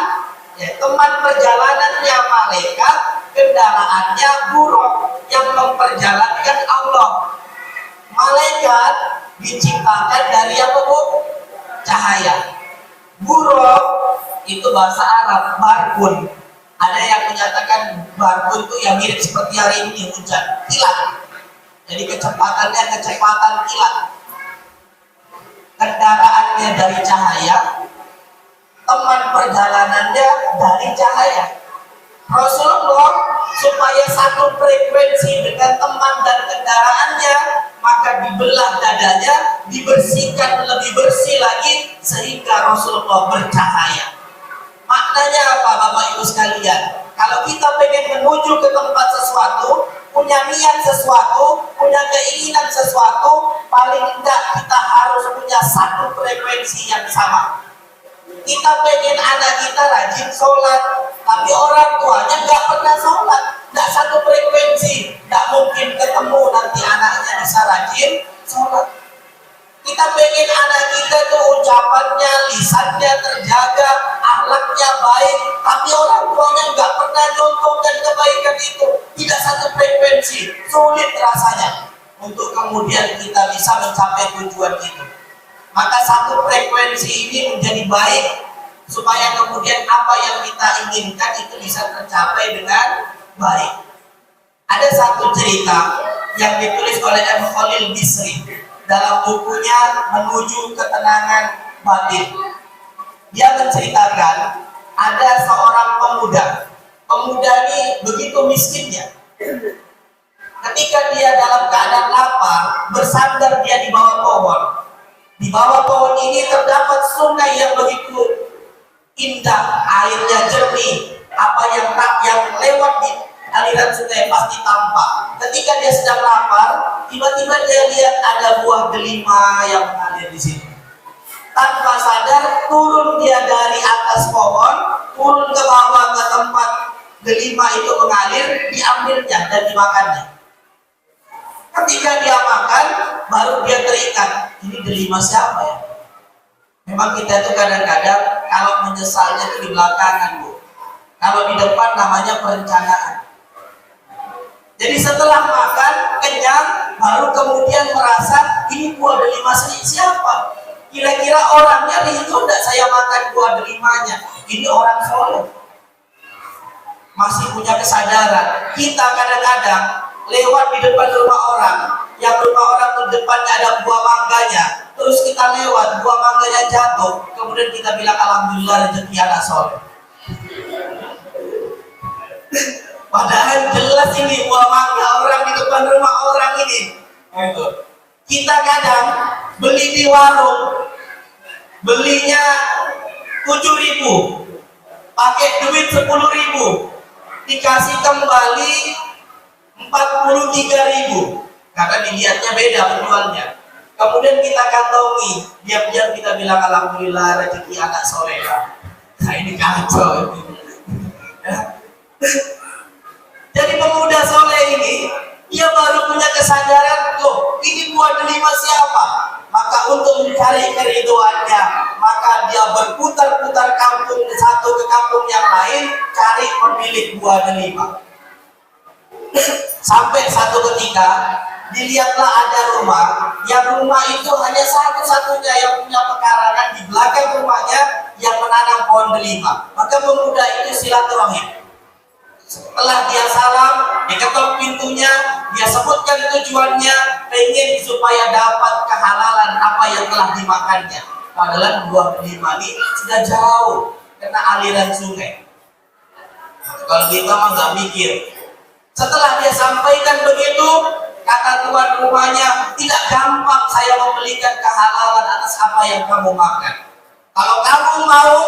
ya, teman perjalanannya malaikat, kendaraannya buruk yang memperjalankan Allah. Malaikat diciptakan dari apa, Bu? Cahaya. Buruk itu bahasa Arab, barkun. Ada yang menyatakan barkun itu yang mirip seperti hari ini, hujan, kilat. Jadi kecepatannya kecepatan kilat. Kendaraannya dari cahaya, teman perjalanannya dari cahaya. Rasulullah supaya satu frekuensi dengan teman dan kendaraannya, maka dibelah dadanya, dibersihkan lebih bersih lagi sehingga Rasulullah bercahaya. Maknanya apa, Bapak Ibu sekalian? Kalau kita pengen menuju ke tempat sesuatu, punya niat sesuatu, punya keinginan sesuatu, paling tidak kita harus punya satu frekuensi yang sama. Kita pengen anak kita rajin sholat, tapi orang tuanya nggak pernah sholat, nggak satu frekuensi, nggak mungkin ketemu nanti anaknya bisa rajin sholat. Kita pengen anak kita tuh ucapannya, lisannya terjaga, akhlaknya baik, tapi orang tuanya nggak pernah contohkan kebaikan itu, tidak satu frekuensi, sulit rasanya untuk kemudian kita bisa mencapai tujuan itu. Maka satu frekuensi ini menjadi baik supaya kemudian apa yang kita inginkan itu bisa tercapai dengan baik. Ada satu cerita yang ditulis oleh M. Khalil Bisri dalam bukunya Menuju Ketenangan Batin. Dia menceritakan ada seorang pemuda. Pemuda ini begitu miskinnya. Ketika dia dalam keadaan lapar, bersandar dia di bawah pohon. Di bawah pohon ini terdapat sungai yang begitu indah, airnya jernih. Apa yang lewat di aliran sungai pasti tampak. Ketika dia sedang lapar, tiba-tiba dia lihat ada buah delima yang mengalir di situ. Tanpa sadar turun dia dari atas pohon, turun ke bawah ke tempat delima itu mengalir, diambilnya dan dimakannya. Ketika dia makan, baru dia teringat, ini delima siapa ya? Memang kita itu kadang-kadang kalau menyesalnya itu di belakangan, Bu. Kalau di depan namanya perencanaan. Jadi setelah makan, kenyang, baru kemudian merasa ini buah delima siapa? Kira-kira orangnya itu tidak saya makan buah delimanya. Ini orang soleh. Masih punya kesadaran. Kita kadang-kadang lewat di depan rumah orang, yang rumah orang di depannya ada buah mangganya, terus kita lewat, buah mangganya jatuh, kemudian kita bilang alhamdulillah rezeki anak soleh. Padahal jelas ini buah mangga orang di depan rumah orang ini. Kita kadang beli di warung, belinya 7.000, pakai duit 10.000, dikasih kembali 43.000, karena dilihatnya beda penjualnya. Kemudian kita kantongi, diam-diam kita bilang alhamdulillah rezeki anak soleha. Nah ini kacau. Jadi pemuda soleh ini, dia baru punya kesadaran, loh ini buah delima siapa? Maka untuk mencari keriduannya, maka dia berputar-putar kampung satu ke kampung yang lain, cari pemilik buah delima. Sampai satu ketika dilihatlah ada rumah, yang rumah itu hanya satu-satunya yang punya pekarangan di belakang rumahnya yang menanam pohon delima. Maka pemuda itu silaturahim. Setelah dia salam, diketok pintunya, dia sebutkan tujuannya, pengen supaya dapat kehalalan apa yang telah dimakannya. Padahal buah delima ini sudah jauh kena aliran sungai. Kalau kita mah nggak mikir. Setelah dia sampaikan begitu, kata tuan rumahnya, tidak gampang saya memberikan kehalalan atas apa yang kamu makan. Kalau kamu mau,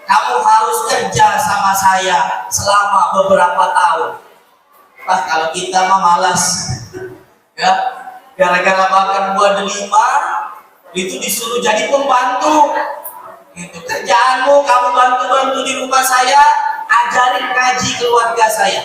kamu harus kerja sama saya selama beberapa tahun. Nah, kalau kita mah malas, ya, gara-gara makan buah delima, itu disuruh jadi pembantu. Itu kerjaanmu, kamu bantu-bantu di rumah saya, ajarin ngaji keluarga saya.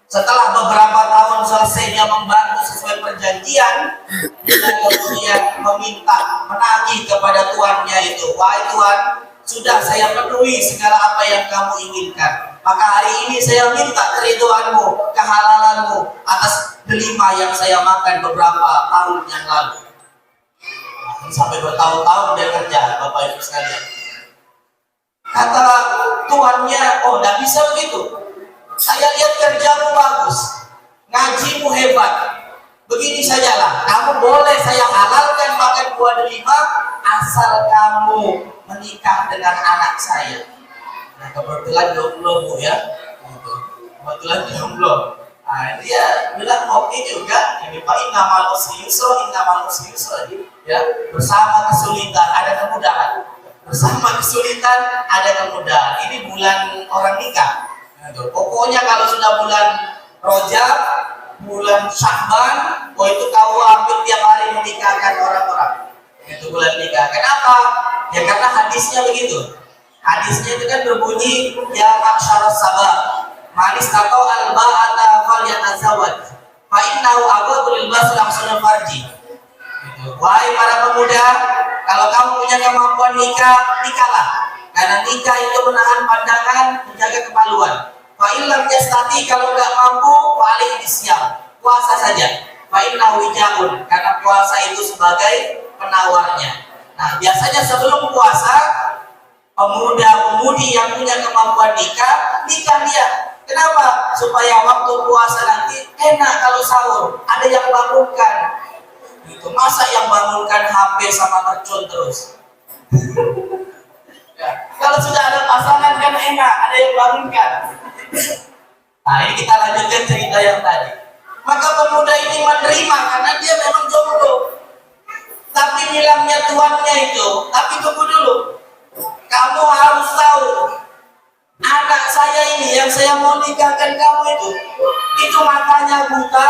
Setelah beberapa tahun selesai dia membantu sesuai perjanjian, dan kemudian meminta, menagih kepada tuannya itu, wahai tuan, sudah saya penuhi segala apa yang kamu inginkan. Maka hari ini saya minta keriduanmu, kehalalanmu atas delima yang saya makan beberapa tahun yang lalu. Sampai bertahun-tahun dia kerja, Bapak Ibu sekalian. Kata tuannya, oh tidak bisa begitu. Saya lihat kerjamu bagus, ngajimu hebat. Begini sajalah, kamu boleh saya halalkan makan buah delima asal kamu menikah dengan anak saya. Nah, kebetulan jomblo Bu ya, kebetulan jomblo. Nah, dia bilang oke juga. Ini Pak innamal usri yusra, ya. Bersama kesulitan ada kemudahan. Bersama kesulitan ada kemudahan. Ini bulan orang nikah. Pokoknya kalau sudah bulan Rajab, bulan Sya'ban, oh itu kau hampir tiap hari menikahkan orang-orang. Itu bulan nikah. Kenapa? Ya karena hadisnya begitu. Hadisnya itu kan berbunyi, ya ma'syaras sabab, manis atau al-ba'ata fal yatazawwaj. Fa innahu aghaddu lil basar ahsanul farji. Wahai para pemuda, kalau kamu punya kemampuan nikah, nikahlah. Karena nikah itu menahan pandangan, menjaga kemaluan. Fa illam yastati, kalau nggak mampu, paling disiam, puasa saja. Fa innahu wijaun, karena puasa itu sebagai penawarnya. Nah, biasanya sebelum puasa, pemuda-pemudi yang punya kemampuan nikah dia. Kenapa? Supaya waktu puasa nanti enak kalau sahur, ada yang bangunkan. Itu masa yang bangunkan HP sama mercon terus. Ya, kalau sudah ada pasangan kan enak, ada yang bangunkan. Nah, ini kita lanjutkan cerita yang tadi. Maka pemuda ini menerima karena dia memang jomblo. Tapi bilangnya tuannya itu, tapi tunggu dulu. Kamu harus tahu, anak saya ini yang saya mau nikahkan kamu itu matanya buta,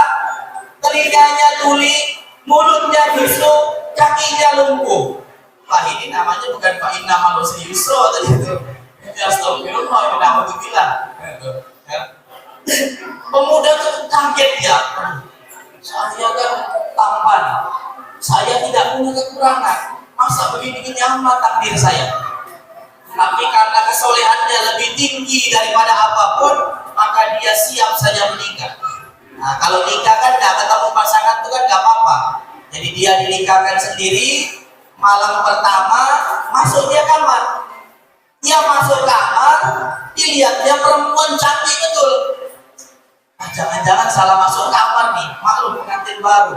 telinganya tuli, mulutnya busuk, kakinya lumpuh. Pak ini namanya bukan Pak innamal usri yusra tadi itu. Astagfirullah, ini nama itu bilang. Pemuda itu kaget ya. Saya kan tampan, saya tidak punya kekurangan. Masa begini-begini amat takdir saya. Tapi karena kesolehannya lebih tinggi daripada apapun, maka dia siap saja menikah. Nah, kalau nikah kan nggak ketemu pasangan itu kan nggak apa-apa. Jadi dia dinikahkan sendiri. Malam pertama masuk dia kamar. Dia masuk kamar, dilihatnya perempuan cantik betul. Nah, jangan-jangan salah masuk kamar nih, maklum pengantin baru.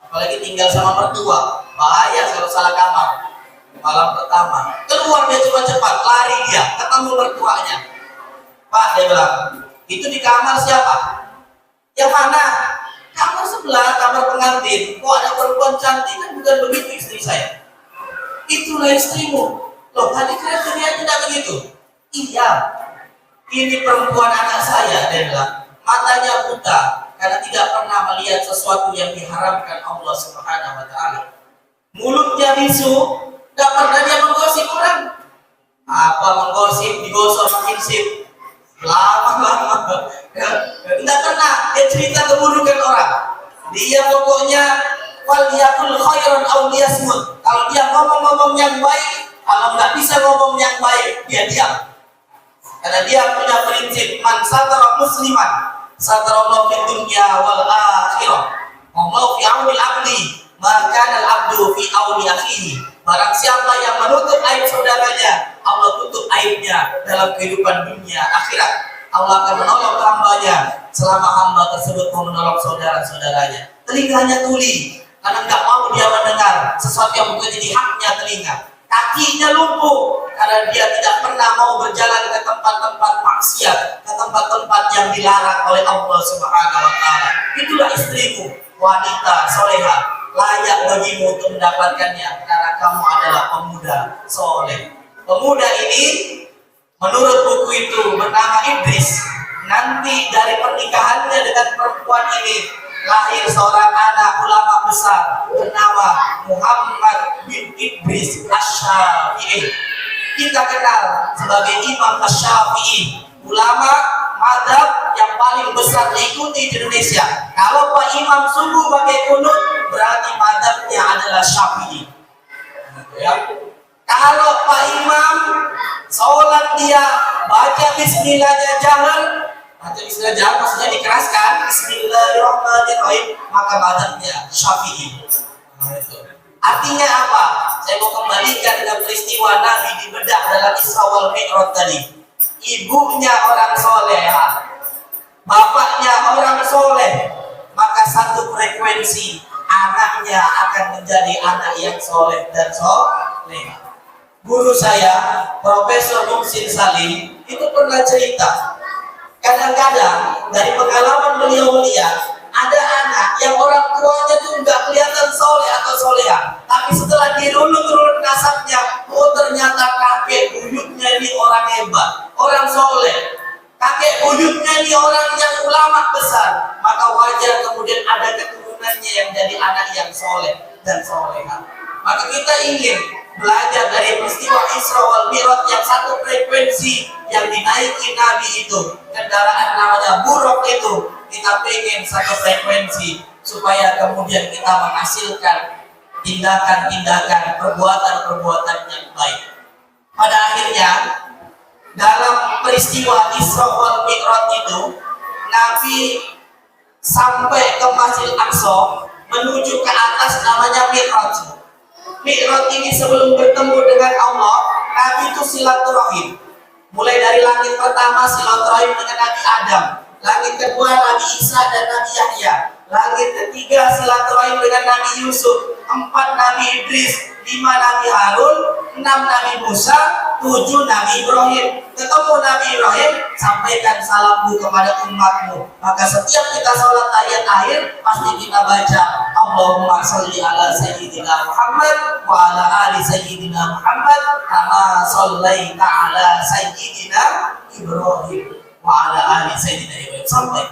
Apalagi tinggal sama mertua, bahaya kalau salah kamar. Malam pertama, keluar dia cepat-cepat, lari dia, ketemu mertuanya. Pak, dia bilang, itu di kamar siapa? Yang mana? Kamar sebelah, kamar pengantin. Kok ada perempuan cantik? Kan bukan begitu istri saya. Itulah istrimu. Loh, tadi kriteria tidak begitu. Iya, ini perempuan anak saya, dia bilang. Matanya buta, karena tidak pernah melihat sesuatu yang diharamkan Allah Subhanahu wa taala. Mulutnya bisu, tidak pernah dia menggosip orang. Apa menggosip, digosok makin sip. Lama-lama tidak pernah dia cerita keburukan orang. Dia pokoknya waliyakul khairan aw liyasmut. Kalau dia ngomong-ngomong yang baik, kalau nggak bisa ngomong yang baik, dia diam. Karena dia punya prinsip man satara musliman satarallahu fid dunya wal akhirah. Wallahu fi auni al-abdi maka al-abdu fi auni akhihi. Barang siapa yang menutup aib saudaranya, Allah tutup aibnya dalam kehidupan dunia akhirat. Allah akan menolong hambanya selama hamba tersebut mau menolong saudara-saudaranya. Telinganya tuli karena nggak mau dia mendengar sesuatu yang bukan jadi haknya telinga. Kakinya lumpuh karena dia tidak pernah mau berjalan ke tempat-tempat maksiat, ke tempat-tempat yang dilarang oleh Allah Subhanahu wa taala. Itulah istrimu, wanita soleha, layak bagimu untuk mendapatkannya karena kamu adalah pemuda soleh. Pemuda ini menurut buku itu bernama Idris. Nanti dari pernikahannya dengan perempuan ini lahir seorang anak ulama besar bernama Muhammad bin Idris Asy-Syafi'i. Kita kenal sebagai Imam Asy-Syafi'i, ulama mazhab yang paling besar diikuti di Indonesia. Kalau Pak Imam sungguh pakai kunut, berarti mazhabnya adalah Syafi'i. Ya. Kalau Pak Imam sholat dia baca bismillahnya jahar, baca bismillah jahar maksudnya dikeraskan, bismillahirrahmanirrahim, maka mazhabnya Syafi'i. Artinya apa? Saya mau kembalikan dengan peristiwa Nabi dibedah dalam Isra wal Mi'raj tadi. Ibunya orang soleh, bapaknya orang soleh, maka satu frekuensi anaknya akan menjadi anak yang soleh dan soleh. Guru saya, Profesor Muhsin Salim, itu pernah cerita. Kadang-kadang dari pengalaman beliau melihat ada anak yang orang tuanya tuh nggak kelihatan soleh atau soleha, tapi setelah dirunut nasabnya, oh ternyata kakek buyutnya ini orang hebat, orang soleh. Kakek buyutnya ini orang yang ulama besar, maka wajar kemudian ada keturunannya yang jadi anak yang soleh dan soleha. Maka kita ingin belajar dari peristiwa Isra wal Mi'raj yang satu frekuensi yang dinaiki Nabi itu, kendaraan namanya buruk itu, kita pengen satu frekuensi supaya kemudian kita menghasilkan tindakan-tindakan, perbuatan-perbuatan yang baik. Pada akhirnya dalam peristiwa Isra wal Mi'raj itu, Nabi sampai ke Masjidil Aqsa menuju ke atas namanya Mi'raj. Mi'raj ini sebelum bertemu dengan Allah, Nabi itu silaturahim. Mulai dari langit pertama silaturahim dengan Nabi Adam, langit kedua Nabi Isa dan Nabi Yahya, langit ketiga silaturahim dengan Nabi Yusuf, 4 Nabi Idris, 5 Nabi Harun, 6 Nabi Musa, 7 Nabi Ibrahim. Ketemu Nabi Ibrahim, sampaikan salammu kepada umatmu. Maka setiap kita sholat tahiyat akhir, pasti kita baca Allahumma sholli ala Sayyidina Muhammad wa ala ali Sayyidina Muhammad kama shollaita ala Sayyidina Ibrahim wa ala ali Sayyidina Ibrahim. Sampai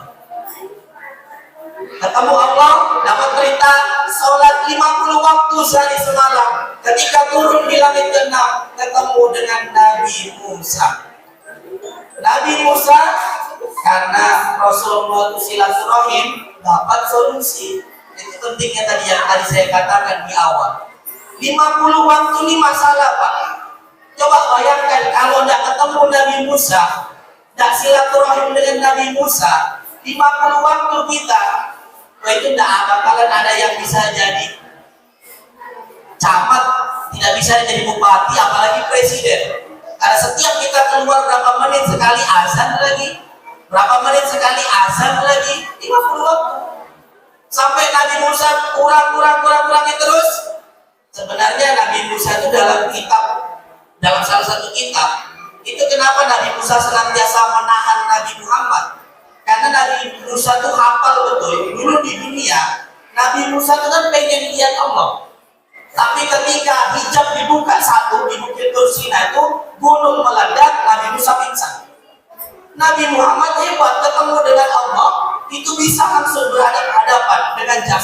ketemu Allah, dapat berita sholat 50 waktu sehari semalam. Ketika turun di langit ke-6, ketemu dengan Nabi Musa. Nabi Musa, karena Rasulullah itu silaturahim, dapat solusi. Itu pentingnya tadi yang tadi saya katakan di awal. 50 waktu ini masalah, Pak. Coba bayangkan kalau tidak ketemu Nabi Musa, tidak silaturahim dengan Nabi Musa, 50 waktu kita, itu tidak bakalan ada yang bisa jadi camat, tidak bisa jadi bupati, apalagi presiden. Karena setiap kita keluar berapa menit sekali azan lagi, berapa menit sekali azan lagi, 50 waktu. Sampai Nabi Musa kurang terus. Sebenarnya Nabi Musa itu dalam kitab, dalam salah satu kitab, itu kenapa Nabi Musa senantiasa menahan Nabi Muhammad? Karena Nabi Musa itu hafal betul. Dulu di dunia, Nabi Musa itu kan pengen lihat Allah. Tapi ketika hijab dibuka satu di Bukit Tursina itu, gunung meledak, Nabi Musa pingsan. Nabi Muhammad hebat, ketemu dengan Allah, itu bisa langsung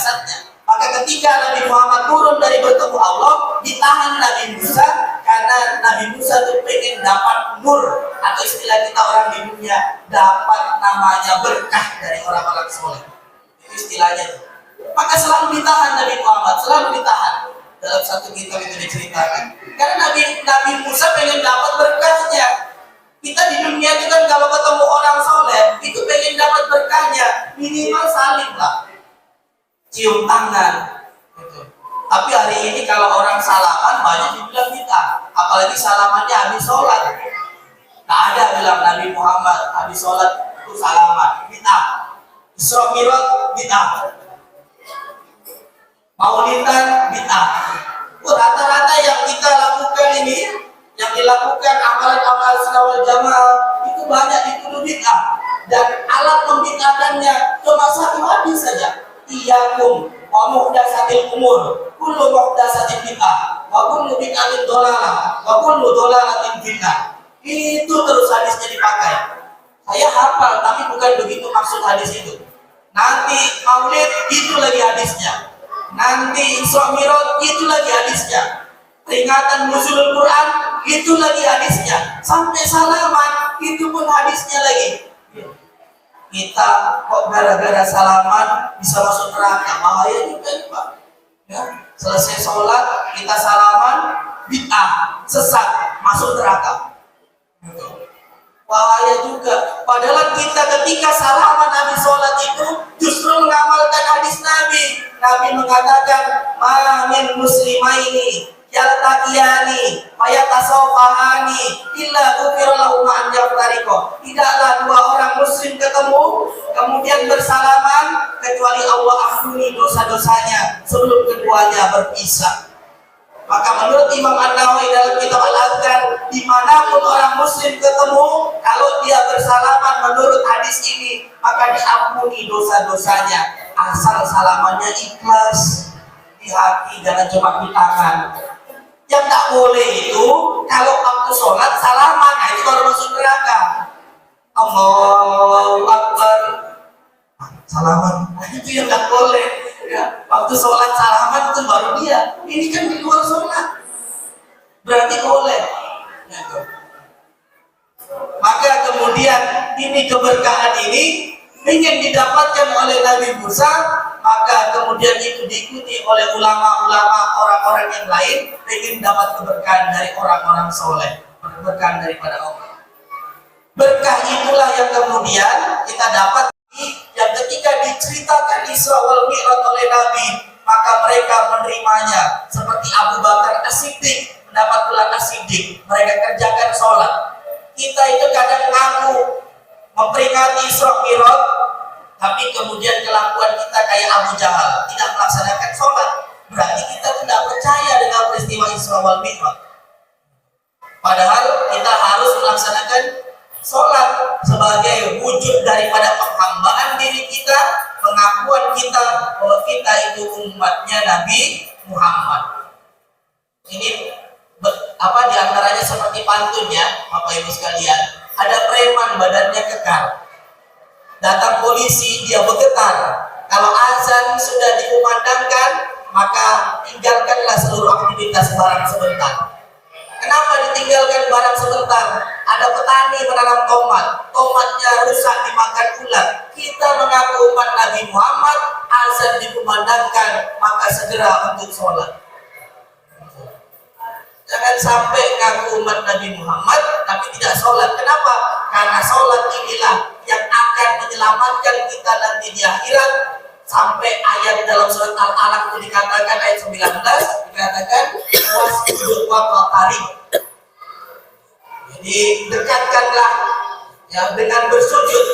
jasadnya. Maka ketika Nabi Muhammad turun dari bertemu Allah, ditahan Nabi Musa karena Nabi Musa itu pengen dapat nur, atau istilah kita orang di dunia, dapat namanya berkah dari orang-orang soleh. Itu istilahnya. Maka selalu ditahan Nabi Muhammad, selalu ditahan. Dalam satu kitab itu diceritakan, karena Nabi Musa pengen dapat berkahnya. Kita di dunia itu kan kalau ketemu orang soleh, itu pengen dapat berkahnya, minimal salim lah, cium tangan gitu. Tapi hari ini kalau orang salaman banyak dibilang bid'ah, apalagi salamannya habis sholat. Tak ada bilang Nabi Muhammad habis sholat itu salaman, bid'ah. Isra Mi'raj bid'ah, maulidan bid'ah. Rata-rata yang kita lakukan ini, yang dilakukan amalan-amalan sunnah wal jamaah itu banyak dituduh bid'ah, dan alat membid'ahkannya cuma satu hadis saja. Iyyakum wa muhdatsatil umur, kullu muhdatsatin bid'ah, wa kullu bid'atin dhalalah, wa kullu dhalalatin bid'ah. Itu terus hadisnya dipakai. Saya hafal, tapi bukan begitu maksud hadis itu. Nanti Maulid itu lagi hadisnya. Nanti Isra Mi'raj itu lagi hadisnya. Peringatan nuzulul Quran itu lagi hadisnya. Sampai salaman itu pun hadisnya lagi. Kita kok gara-gara salaman bisa masuk neraka, bahaya juga ini Pak. Ya, selesai sholat kita salaman, bid'ah, sesat, masuk neraka. Bahaya juga. Padahal kita ketika salaman habis sholat itu justru mengamalkan hadis Nabi. Nabi mengatakan, "Ma min muslimaini yaltaqiyani wa yatasawfahani illa ghufira lahum ma yaftariqo." Tidaklah dua orang muslim ketemu kemudian bersalaman kecuali Allah ampuni dosa-dosanya sebelum keduanya berpisah. Maka menurut Imam An-Nawawi dalam kitab Al-Azkar, dimanapun orang muslim ketemu, kalau dia bersalaman menurut hadis ini, maka diampuni dosa-dosanya, asal salamannya ikhlas di hati, jangan cuma di tangan. Yang tak boleh itu kalau waktu sholat salaman, nah itu baru masuk neraka. Allahu Akbar, salaman, nah itu yang tak boleh. Ya, waktu sholat salaman itu baru dia. Ini kan di luar sholat, berarti boleh. Ya, maka kemudian ini keberkahan ini ingin didapatkan oleh Nabi Musa, maka kemudian itu diikuti oleh ulama-ulama orang-orang yang lain, ingin dapat keberkahan dari orang-orang soleh, keberkahan daripada Allah. Berkah itulah yang kemudian kita dapat, yang ketika diceritakan Isra wal Mi'raj oleh Nabi, maka mereka menerimanya. Seperti Abu Bakar As-Siddiq mendapat gelar As-Siddiq, mereka kerjakan sholat. Kita itu kadang ngaku memperingati Isra Mi'raj, tapi kemudian kelakuan kita kayak Abu Jahal, tidak melaksanakan sholat. Berarti kita tidak percaya dengan peristiwa Isra wal Mi'raj. Padahal kita harus melaksanakan sholat sebagai wujud daripada penghambaan diri kita, pengakuan kita bahwa kita itu umatnya Nabi Muhammad. Ini diantaranya seperti pantunnya, Bapak Ibu sekalian. Ada preman badannya kekar, datang polisi dia bergetar. Kalau azan sudah dikumandangkan, maka tinggalkanlah seluruh aktivitas barang sebentar. Kenapa ditinggalkan barang sebentar? Ada petani menanam tomat, tomatnya rusak dimakan ulat. Kita mengaku umat Nabi Muhammad, azan dikumandangkan, maka segera untuk sholat. Jangan sampai ngaku umat Nabi Muhammad tapi tidak sholat. Kenapa? Karena sholat inilah yang akan menyelamatkan kita nanti di akhirat. Sampai ayat dalam surat Al-Alaq itu dikatakan, ayat 19 dikatakan wasjud wa qatarib. Jadi dekatkanlah ya dengan bersujud.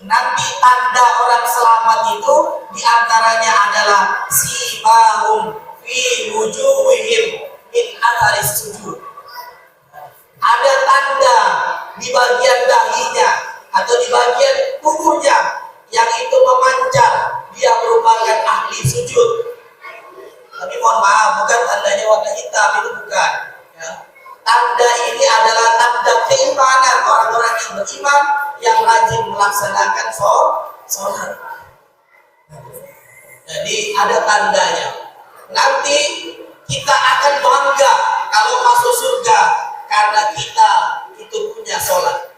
Nanti tanda orang selamat itu diantaranya adalah simahum fi wujuhihim min atharis sujud. Ada tanda di bagian dahinya atau di bagian tubuhnya yang itu memancar, dia merupakan ahli sujud. Tapi mohon maaf, bukan tandanya warna hitam, itu bukan ya. Tanda ini adalah tanda keimanan orang-orang yang beriman, yang rajin melaksanakan sholat. Jadi ada tandanya. Nanti kita akan bangga kalau masuk surga karena kita itu punya sholat.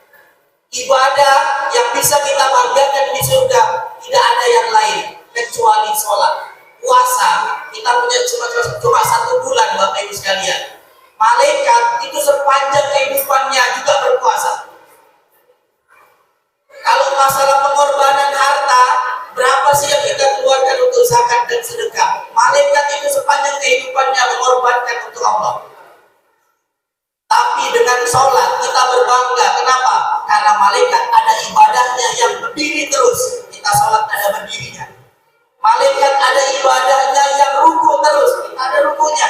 Ibadah yang bisa kita banggakan di surga tidak ada yang lain kecuali sholat. Puasa kita punya cuma 1 bulan, Bapak Ibu sekalian. Malaikat itu sepanjang kehidupannya juga berpuasa. Kalau masalah pengorbanan harta, berapa sih yang kita keluarkan untuk zakat dan sedekah? Malaikat itu sepanjang kehidupannya mengorbankan untuk Allah. Tapi dengan sholat kita berbangga. Kenapa? Karena malaikat ada ibadahnya yang berdiri terus. Kita sholat ada berdirinya. Malaikat ada ibadahnya yang ruku terus. Kita ada rukunya.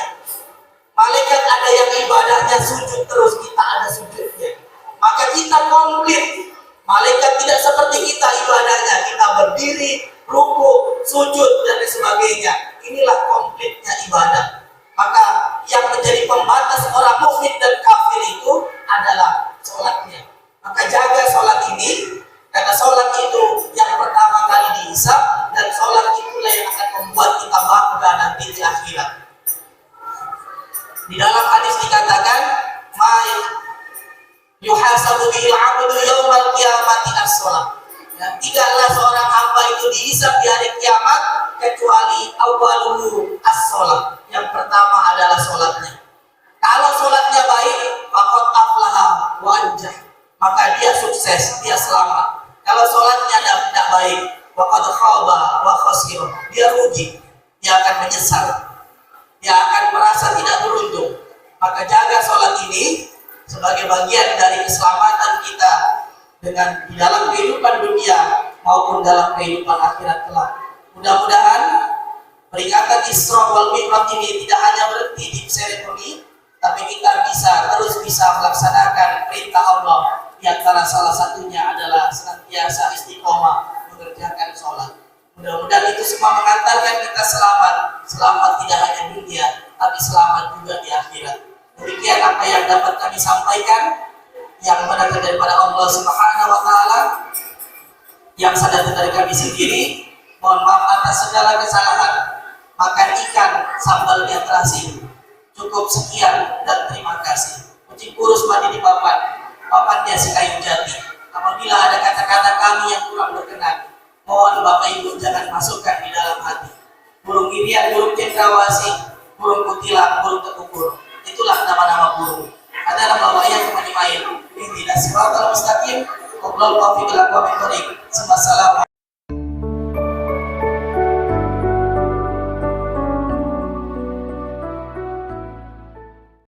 Malaikat ada yang ibadahnya sujud terus. Kita ada sujudnya. Maka kita komplit. Malaikat tidak seperti kita ibadahnya. Kita berdiri, ruku, sujud, dan sebagainya. Inilah komplitnya ibadah. Maka yang menjadi pembatas orang mukmin dan kafir itu adalah sholatnya. Maka jaga sholat ini, karena sholat itu yang pertama kali dihisab, dan sholat itulah yang akan membuat kita bangga nanti di akhirat. Di dalam hadis dikatakan, "Ma yuhasabu bil 'abdu yaumal qiyamati as-shalah." Dan tidaklah seorang hamba itu dihisab di hari kiamat kecuali awwaluhu as-shalah. Yang pertama adalah sholatnya. Kalau sholatnya baik, faqad aflaha wa anjah. Maka dia sukses, dia selamat. Kalau sholatnya tidak baik, faqad khaba wa khasir. Dia rugi, dia akan menyesal. Dia akan merasa tidak beruntung. Maka jaga sholat ini sebagai bagian dari keselamatan kita dengan di dalam kehidupan dunia maupun dalam kehidupan akhirat kelak. Mudah-mudahan peringatan Isra wal Mi'raj ini tidak hanya berhenti di seremoni, tapi kita terus bisa melaksanakan perintah Allah. Di antara salah satunya adalah senantiasa istiqomah mengerjakan sholat. Mudah-mudahan itu semua mengantarkan kita selamat tidak hanya dunia, tapi selamat juga di akhirat. Demikian apa yang dapat kami sampaikan, yang benar daripada Allah Subhanahu wa Ta'ala, yang sadar dari kami sendiri. Mohon maaf atas segala kesalahan. Makan ikan sambalnya terasi. Cukup sekian dan terima kasih. Kucing kurus mandi di papannya si kayu jati. Apabila ada kata-kata kami yang kurang berkenan, mohon Bapak Ibu jangan masukkan di dalam hati. Burung irian, burung cendrawasih, burung kutilang, burung kekukur, itulah nama-nama burung. Ada nama wayang kemani main. Ini tidak siratal mustaqim. Wabillahi taufiq wal hidayah. Assalamualaikum.